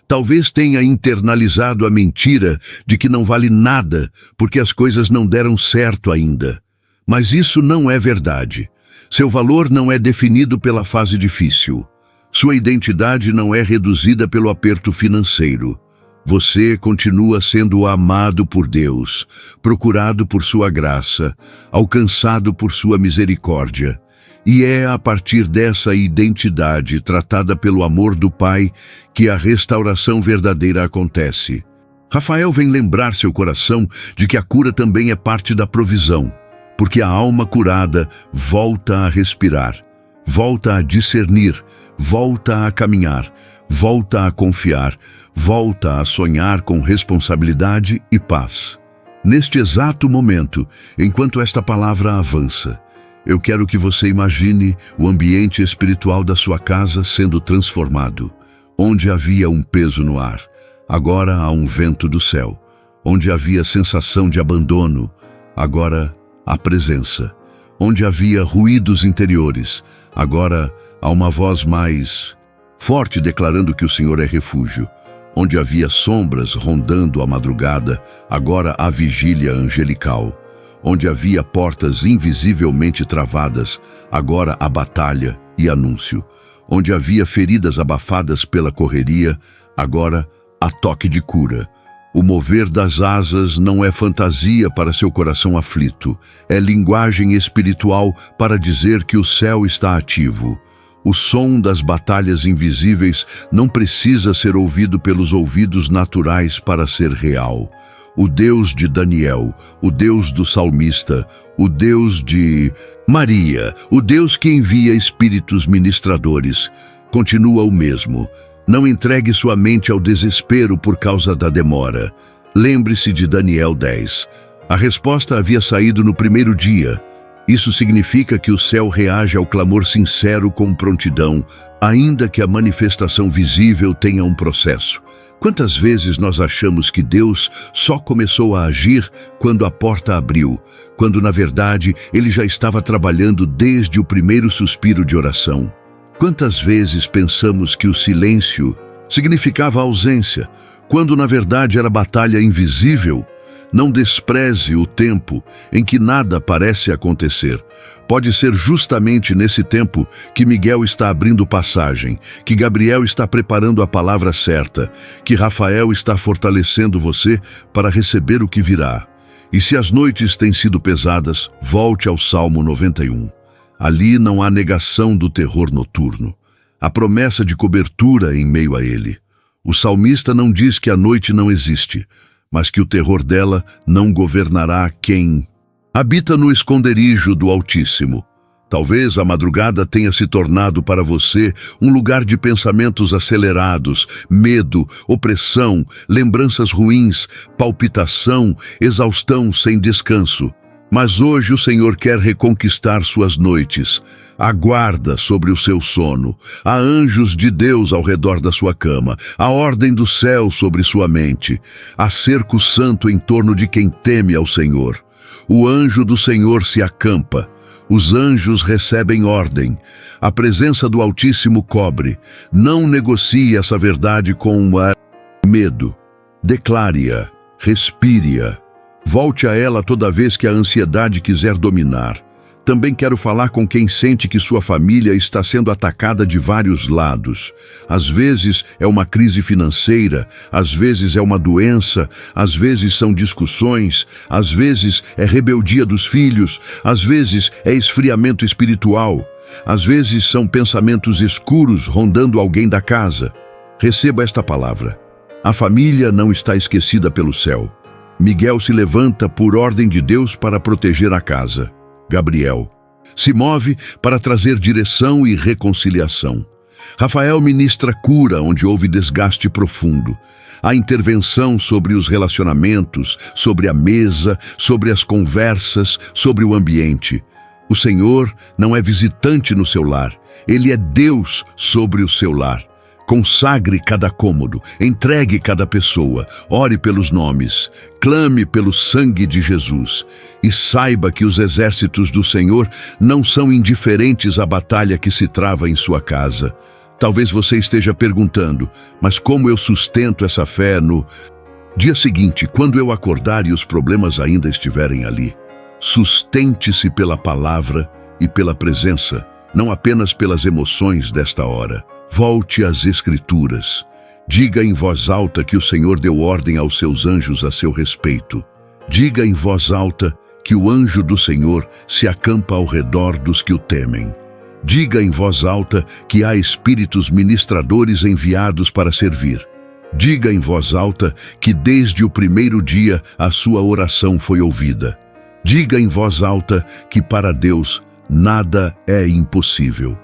Talvez tenha internalizado a mentira de que não vale nada porque as coisas não deram certo ainda. Mas isso não é verdade. Seu valor não é definido pela fase difícil. Sua identidade não é reduzida pelo aperto financeiro. Você continua sendo amado por Deus, procurado por sua graça, alcançado por sua misericórdia. E é a partir dessa identidade, tratada pelo amor do Pai, que a restauração verdadeira acontece. Rafael vem lembrar seu coração de que a cura também é parte da provisão. Porque a alma curada volta a respirar, volta a discernir, volta a caminhar, volta a confiar, volta a sonhar com responsabilidade e paz. Neste exato momento, enquanto esta palavra avança, eu quero que você imagine o ambiente espiritual da sua casa sendo transformado. Onde havia um peso no ar, agora há um vento do céu. Onde havia sensação de abandono, agora a presença. Onde havia ruídos interiores, agora há uma voz mais forte declarando que o Senhor é refúgio. Onde havia sombras rondando a madrugada, agora há vigília angelical. Onde havia portas invisivelmente travadas, agora há batalha e anúncio. Onde havia feridas abafadas pela correria, agora há toque de cura. O mover das asas não é fantasia para seu coração aflito, é linguagem espiritual para dizer que o céu está ativo. O som das batalhas invisíveis não precisa ser ouvido pelos ouvidos naturais para ser real. O Deus de Daniel, o Deus do salmista, o Deus de Maria, o Deus que envia espíritos ministradores, continua o mesmo. Não entregue sua mente ao desespero por causa da demora. Lembre-se de Daniel 10. A resposta havia saído no primeiro dia. Isso significa que o céu reage ao clamor sincero com prontidão, ainda que a manifestação visível tenha um processo. Quantas vezes nós achamos que Deus só começou a agir quando a porta abriu, quando na verdade Ele já estava trabalhando desde o primeiro suspiro de oração? Quantas vezes pensamos que o silêncio significava ausência, quando na verdade era batalha invisível? Não despreze o tempo em que nada parece acontecer. Pode ser justamente nesse tempo que Miguel está abrindo passagem, que Gabriel está preparando a palavra certa, que Rafael está fortalecendo você para receber o que virá. E se as noites têm sido pesadas, volte ao Salmo 91. Ali não há negação do terror noturno. Há promessa de cobertura em meio a ele. O salmista não diz que a noite não existe, mas que o terror dela não governará quem habita no esconderijo do Altíssimo. Talvez a madrugada tenha se tornado para você um lugar de pensamentos acelerados, medo, opressão, lembranças ruins, palpitação, exaustão sem descanso. Mas hoje o Senhor quer reconquistar suas noites. Há guarda sobre o seu sono. Há anjos de Deus ao redor da sua cama. Há ordem do céu sobre sua mente. Há cerco santo em torno de quem teme ao Senhor. O anjo do Senhor se acampa. Os anjos recebem ordem. A presença do Altíssimo cobre. Não negocie essa verdade com medo. Declare-a. Respire-a. Volte a ela toda vez que a ansiedade quiser dominar. Também quero falar com quem sente que sua família está sendo atacada de vários lados. Às vezes é uma crise financeira, às vezes é uma doença, às vezes são discussões, às vezes é rebeldia dos filhos, às vezes é esfriamento espiritual, às vezes são pensamentos escuros rondando alguém da casa. Receba esta palavra. A família não está esquecida pelo céu. Miguel se levanta por ordem de Deus para proteger a casa. Gabriel se move para trazer direção e reconciliação. Rafael ministra cura onde houve desgaste profundo. A intervenção sobre os relacionamentos, sobre a mesa, sobre as conversas, sobre o ambiente. O Senhor não é visitante no seu lar, Ele é Deus sobre o seu lar. Consagre cada cômodo, entregue cada pessoa, ore pelos nomes, clame pelo sangue de Jesus e saiba que os exércitos do Senhor não são indiferentes à batalha que se trava em sua casa. Talvez você esteja perguntando, mas como eu sustento essa fé no dia seguinte, quando eu acordar e os problemas ainda estiverem ali? Sustente-se pela palavra e pela presença, não apenas pelas emoções desta hora. Volte às Escrituras. Diga em voz alta que o Senhor deu ordem aos seus anjos a seu respeito. Diga em voz alta que o anjo do Senhor se acampa ao redor dos que o temem. Diga em voz alta que há espíritos ministradores enviados para servir. Diga em voz alta que desde o primeiro dia a sua oração foi ouvida. Diga em voz alta que para Deus nada é impossível.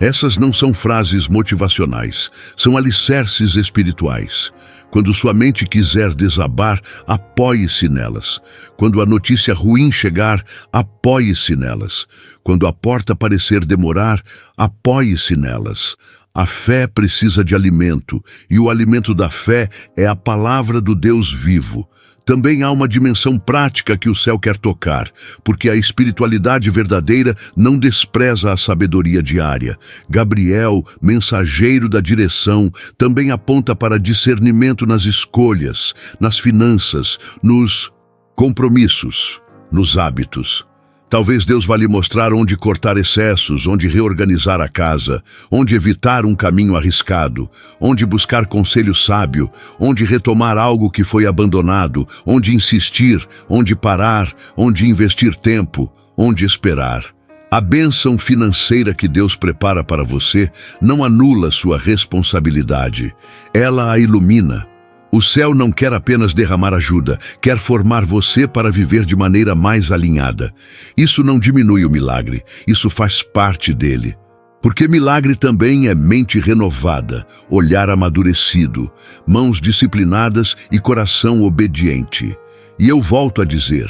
Essas não são frases motivacionais, são alicerces espirituais. Quando sua mente quiser desabar, apoie-se nelas. Quando a notícia ruim chegar, apoie-se nelas. Quando a porta parecer demorar, apoie-se nelas. A fé precisa de alimento, e o alimento da fé é a palavra do Deus vivo. Também há uma dimensão prática que o céu quer tocar, porque a espiritualidade verdadeira não despreza a sabedoria diária. Gabriel, mensageiro da direção, também aponta para discernimento nas escolhas, nas finanças, nos compromissos, nos hábitos. Talvez Deus vá lhe mostrar onde cortar excessos, onde reorganizar a casa, onde evitar um caminho arriscado, onde buscar conselho sábio, onde retomar algo que foi abandonado, onde insistir, onde parar, onde investir tempo, onde esperar. A bênção financeira que Deus prepara para você não anula sua responsabilidade, ela a ilumina. O céu não quer apenas derramar ajuda, quer formar você para viver de maneira mais alinhada. Isso não diminui o milagre, isso faz parte dele. Porque milagre também é mente renovada, olhar amadurecido, mãos disciplinadas e coração obediente. E eu volto a dizer,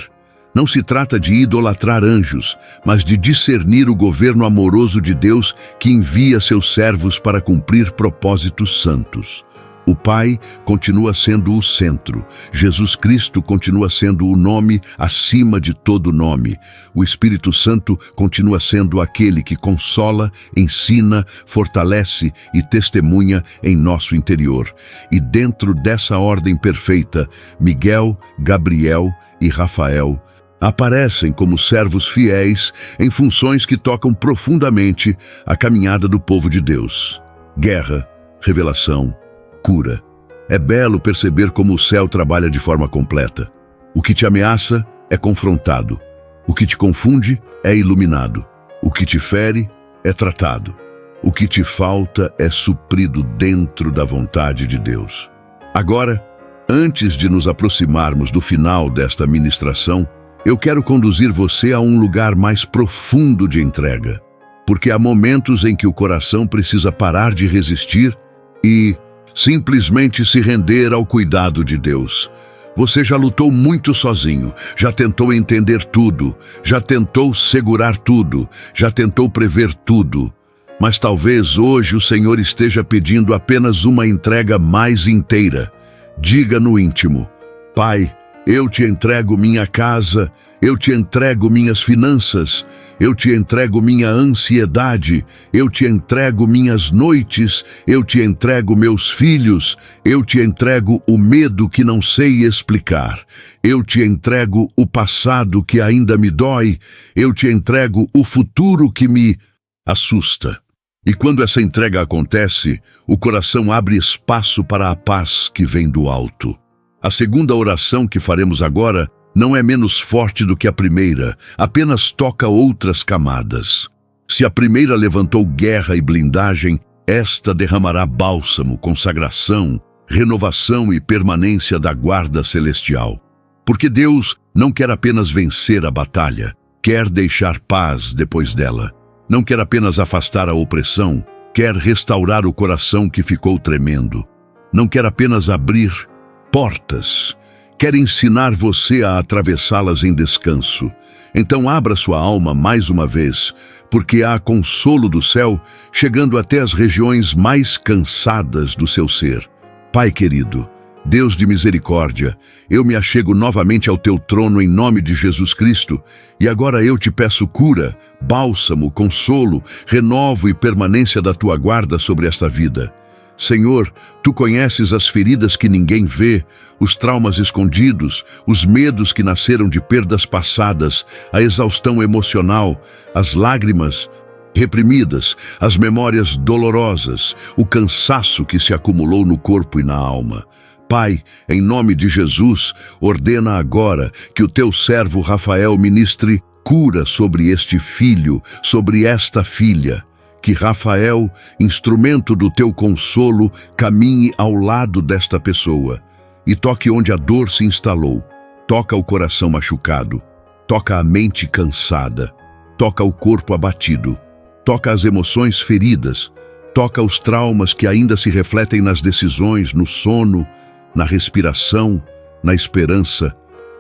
não se trata de idolatrar anjos, mas de discernir o governo amoroso de Deus que envia seus servos para cumprir propósitos santos. O Pai continua sendo o centro. Jesus Cristo continua sendo o nome acima de todo nome. O Espírito Santo continua sendo aquele que consola, ensina, fortalece e testemunha em nosso interior. E dentro dessa ordem perfeita, Miguel, Gabriel e Rafael aparecem como servos fiéis em funções que tocam profundamente a caminhada do povo de Deus. Guerra, revelação, cura. É belo perceber como o céu trabalha de forma completa. O que te ameaça é confrontado. O que te confunde é iluminado. O que te fere é tratado. O que te falta é suprido dentro da vontade de Deus. Agora, antes de nos aproximarmos do final desta ministração, eu quero conduzir você a um lugar mais profundo de entrega. Porque há momentos em que o coração precisa parar de resistir e simplesmente se render ao cuidado de Deus. Você já lutou muito sozinho, já tentou entender tudo, já tentou segurar tudo, já tentou prever tudo. Mas talvez hoje o Senhor esteja pedindo apenas uma entrega mais inteira. Diga no íntimo, Pai, Eu te entrego minha casa, eu te entrego minhas finanças, eu te entrego minha ansiedade, eu te entrego minhas noites, eu te entrego meus filhos, eu te entrego o medo que não sei explicar, eu te entrego o passado que ainda me dói, eu te entrego o futuro que me assusta. E quando essa entrega acontece, o coração abre espaço para a paz que vem do alto. A segunda oração que faremos agora não é menos forte do que a primeira, apenas toca outras camadas. Se a primeira levantou guerra e blindagem, esta derramará bálsamo, consagração, renovação e permanência da guarda celestial. Porque Deus não quer apenas vencer a batalha, quer deixar paz depois dela. Não quer apenas afastar a opressão, quer restaurar o coração que ficou tremendo. Não quer apenas abrir portas, quer ensinar você a atravessá-las em descanso. Então abra sua alma mais uma vez, porque há consolo do céu chegando até as regiões mais cansadas do seu ser. Pai querido, Deus de misericórdia, eu me achego novamente ao teu trono em nome de Jesus Cristo, e agora eu te peço cura, bálsamo, consolo, renovo e permanência da tua guarda sobre esta vida. Senhor, tu conheces as feridas que ninguém vê, os traumas escondidos, os medos que nasceram de perdas passadas, a exaustão emocional, as lágrimas reprimidas, as memórias dolorosas, o cansaço que se acumulou no corpo e na alma. Pai, em nome de Jesus, ordena agora que o teu servo Rafael ministre cura sobre este filho, sobre esta filha. Que Rafael, instrumento do teu consolo, caminhe ao lado desta pessoa e toque onde a dor se instalou. Toca o coração machucado, toca a mente cansada, toca o corpo abatido, toca as emoções feridas, toca os traumas que ainda se refletem nas decisões, no sono, na respiração, na esperança,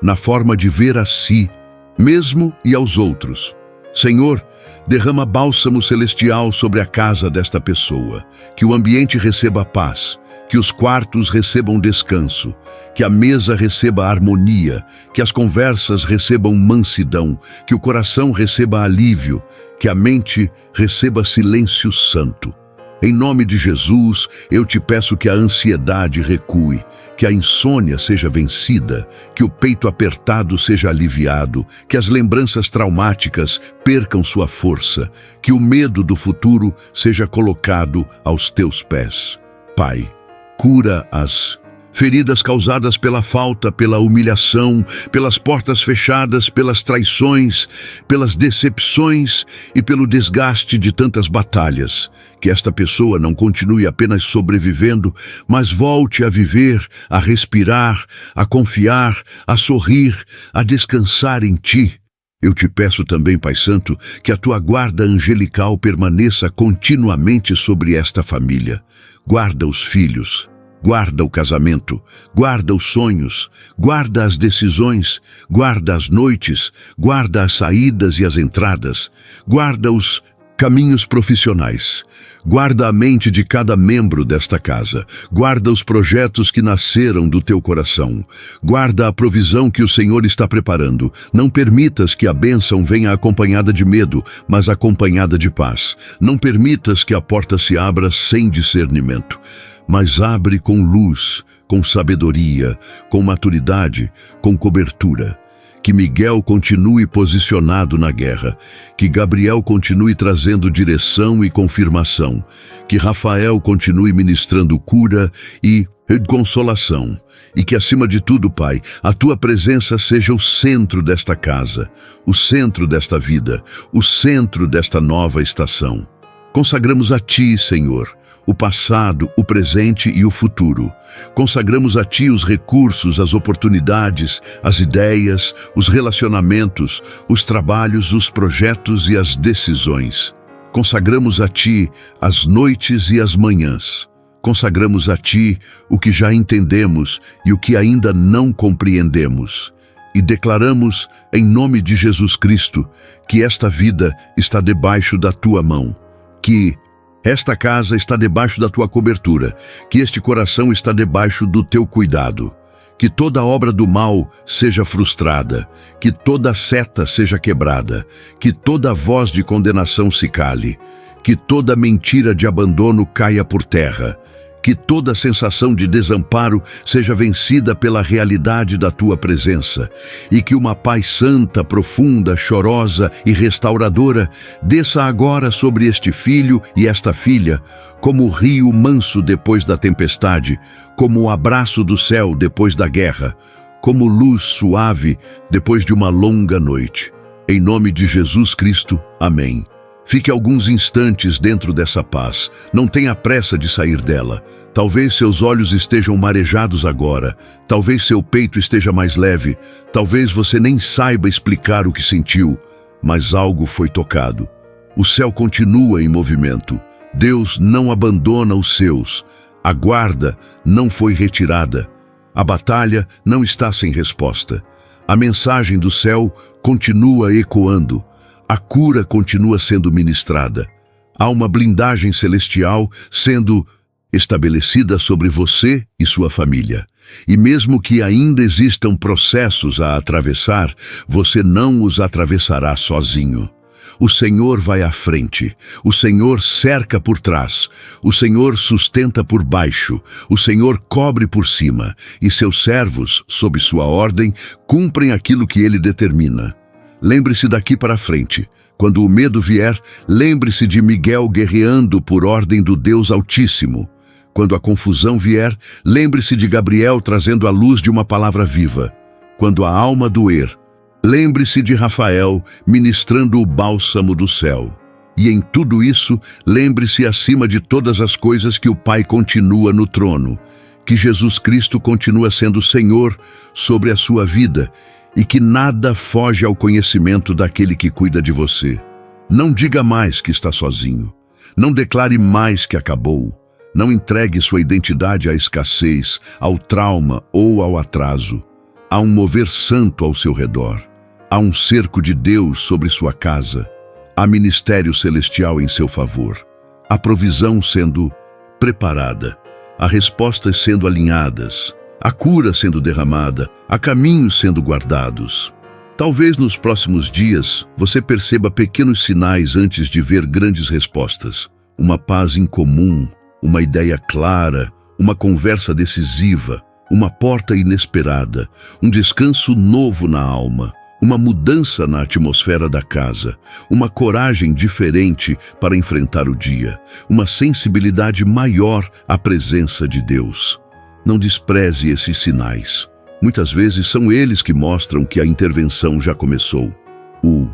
na forma de ver a si, mesmo e aos outros. Senhor, derrama bálsamo celestial sobre a casa desta pessoa, que o ambiente receba paz, que os quartos recebam descanso, que a mesa receba harmonia, que as conversas recebam mansidão, que o coração receba alívio, que a mente receba silêncio santo. Em nome de Jesus, eu te peço que a ansiedade recue, que a insônia seja vencida, que o peito apertado seja aliviado, que as lembranças traumáticas percam sua força, que o medo do futuro seja colocado aos teus pés. Pai, cura as feridas causadas pela falta, pela humilhação, pelas portas fechadas, pelas traições, pelas decepções e pelo desgaste de tantas batalhas. Que esta pessoa não continue apenas sobrevivendo, mas volte a viver, a respirar, a confiar, a sorrir, a descansar em ti. Eu te peço também, Pai Santo, que a tua guarda angelical permaneça continuamente sobre esta família. Guarda os filhos. Guarda o casamento, guarda os sonhos, guarda as decisões, guarda as noites, guarda as saídas e as entradas, guarda os caminhos profissionais, guarda a mente de cada membro desta casa, guarda os projetos que nasceram do teu coração, guarda a provisão que o Senhor está preparando. Não permitas que a bênção venha acompanhada de medo, mas acompanhada de paz. Não permitas que a porta se abra sem discernimento, mas abre com luz, com sabedoria, com maturidade, com cobertura. Que Miguel continue posicionado na guerra, que Gabriel continue trazendo direção e confirmação, que Rafael continue ministrando cura e consolação, e que, acima de tudo, Pai, a tua presença seja o centro desta casa, o centro desta vida, o centro desta nova estação. Consagramos a ti, Senhor, o passado, o presente e o futuro. Consagramos a ti os recursos, as oportunidades, as ideias, os relacionamentos, os trabalhos, os projetos e as decisões. Consagramos a ti as noites e as manhãs. Consagramos a ti o que já entendemos e o que ainda não compreendemos. E declaramos, em nome de Jesus Cristo, que esta vida está debaixo da tua mão, que esta casa está debaixo da tua cobertura, que este coração está debaixo do teu cuidado, Que toda obra do mal seja frustrada, que toda seta seja quebrada, que toda voz de condenação se cale, que toda mentira de abandono caia por terra, que toda sensação de desamparo seja vencida pela realidade da tua presença, e que uma paz santa, profunda, chorosa e restauradora desça agora sobre este filho e esta filha, como o rio manso depois da tempestade, como o abraço do céu depois da guerra, como luz suave depois de uma longa noite. Em nome de Jesus Cristo, amém. Fique alguns instantes dentro dessa paz. Não tenha pressa de sair dela. Talvez seus olhos estejam marejados agora. Talvez seu peito esteja mais leve. Talvez você nem saiba explicar o que sentiu. Mas algo foi tocado. O céu continua em movimento. Deus não abandona os seus. A guarda não foi retirada. A batalha não está sem resposta. A mensagem do céu continua ecoando. A cura continua sendo ministrada. Há uma blindagem celestial sendo estabelecida sobre você e sua família. E mesmo que ainda existam processos a atravessar, você não os atravessará sozinho. O Senhor vai à frente, o Senhor cerca por trás, o Senhor sustenta por baixo, o Senhor cobre por cima, e seus servos, sob sua ordem, cumprem aquilo que ele determina. Lembre-se daqui para frente. Quando o medo vier, lembre-se de Miguel guerreando por ordem do Deus Altíssimo. Quando a confusão vier, lembre-se de Gabriel trazendo a luz de uma palavra viva. Quando a alma doer, lembre-se de Rafael ministrando o bálsamo do céu. E em tudo isso, lembre-se acima de todas as coisas que o Pai continua no trono, que Jesus Cristo continua sendo Senhor sobre a sua vida, e que nada foge ao conhecimento daquele que cuida de você. Não diga mais que está sozinho. Não declare mais que acabou. Não entregue sua identidade à escassez, ao trauma ou ao atraso. Há um mover santo ao seu redor. Há um cerco de Deus sobre sua casa. Há ministério celestial em seu favor. Há provisão sendo preparada. Há respostas sendo alinhadas. A cura sendo derramada, há caminhos sendo guardados. Talvez nos próximos dias você perceba pequenos sinais antes de ver grandes respostas. Uma paz incomum, uma ideia clara, uma conversa decisiva, uma porta inesperada, um descanso novo na alma, uma mudança na atmosfera da casa, uma coragem diferente para enfrentar o dia, uma sensibilidade maior à presença de Deus. Não despreze esses sinais. Muitas vezes são eles que mostram que a intervenção já começou. O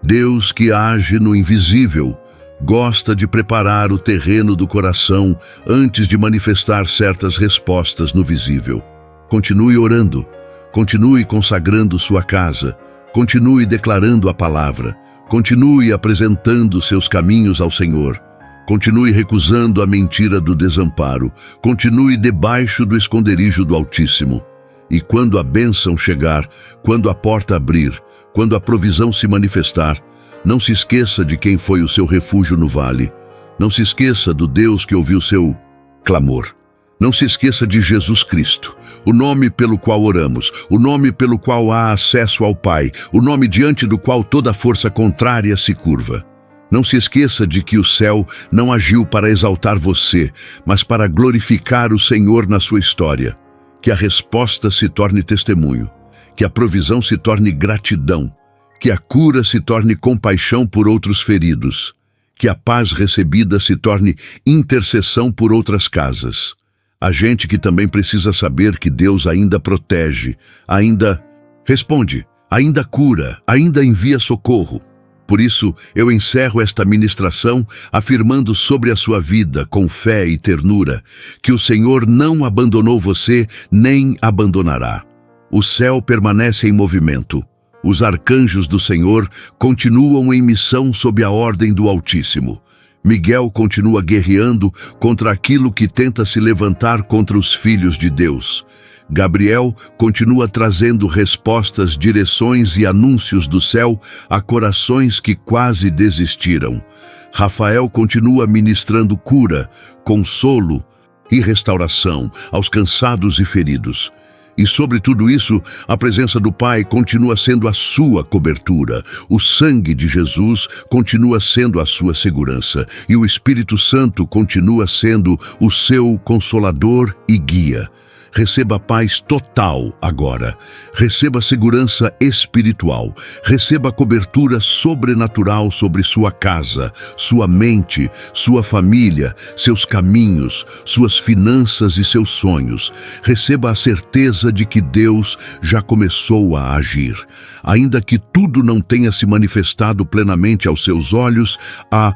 Deus que age no invisível gosta de preparar o terreno do coração antes de manifestar certas respostas no visível. Continue orando, continue consagrando sua casa, continue declarando a palavra, continue apresentando seus caminhos ao Senhor. Continue recusando a mentira do desamparo. Continue debaixo do esconderijo do Altíssimo. E quando a bênção chegar, quando a porta abrir, quando a provisão se manifestar, não se esqueça de quem foi o seu refúgio no vale. Não se esqueça do Deus que ouviu seu clamor. Não se esqueça de Jesus Cristo, o nome pelo qual oramos, o nome pelo qual há acesso ao Pai, o nome diante do qual toda força contrária se curva. Não se esqueça de que o céu não agiu para exaltar você, mas para glorificar o Senhor na sua história. Que a resposta se torne testemunho, que a provisão se torne gratidão, que a cura se torne compaixão por outros feridos, que a paz recebida se torne intercessão por outras casas. Há gente que também precisa saber que Deus ainda protege, ainda responde, ainda cura, ainda envia socorro. Por isso, eu encerro esta ministração afirmando sobre a sua vida, com fé e ternura, que o Senhor não abandonou você, nem abandonará. O céu permanece em movimento. Os arcanjos do Senhor continuam em missão sob a ordem do Altíssimo. Miguel continua guerreando contra aquilo que tenta se levantar contra os filhos de Deus. Gabriel continua trazendo respostas, direções e anúncios do céu a corações que quase desistiram. Rafael continua ministrando cura, consolo e restauração aos cansados e feridos. E sobre tudo isso, a presença do Pai continua sendo a sua cobertura. O sangue de Jesus continua sendo a sua segurança. E o Espírito Santo continua sendo o seu consolador e guia. Receba paz total agora. Receba segurança espiritual. Receba cobertura sobrenatural sobre sua casa, sua mente, sua família, seus caminhos, suas finanças e seus sonhos. Receba a certeza de que Deus já começou a agir. Ainda que tudo não tenha se manifestado plenamente aos seus olhos, a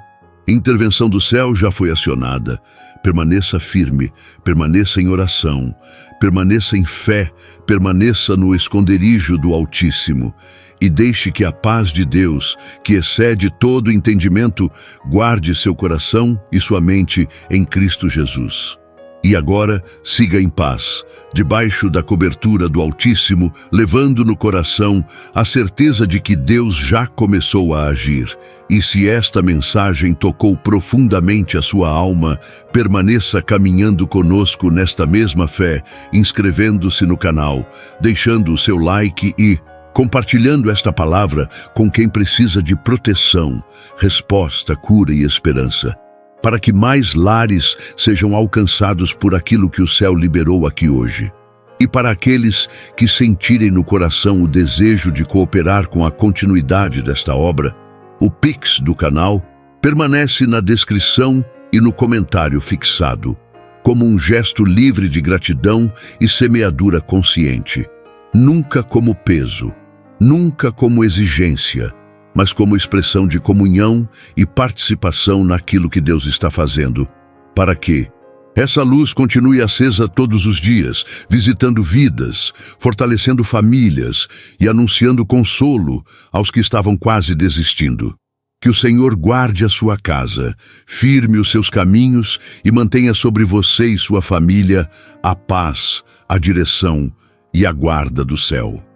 intervenção do céu já foi acionada. Permaneça firme, permaneça em oração, permaneça em fé, permaneça no esconderijo do Altíssimo e deixe que a paz de Deus, que excede todo entendimento, guarde seu coração e sua mente em Cristo Jesus. E agora, siga em paz, debaixo da cobertura do Altíssimo, levando no coração a certeza de que Deus já começou a agir. E se esta mensagem tocou profundamente a sua alma, permaneça caminhando conosco nesta mesma fé, inscrevendo-se no canal, deixando o seu like e compartilhando esta palavra com quem precisa de proteção, resposta, cura e esperança, para que mais lares sejam alcançados por aquilo que o céu liberou aqui hoje. E para aqueles que sentirem no coração o desejo de cooperar com a continuidade desta obra, o Pix do canal permanece na descrição e no comentário fixado, como um gesto livre de gratidão e semeadura consciente. Nunca como peso, nunca como exigência, mas como expressão de comunhão e participação naquilo que Deus está fazendo, para que essa luz continue acesa todos os dias, visitando vidas, fortalecendo famílias e anunciando consolo aos que estavam quase desistindo. Que o Senhor guarde a sua casa, firme os seus caminhos e mantenha sobre você e sua família a paz, a direção e a guarda do céu.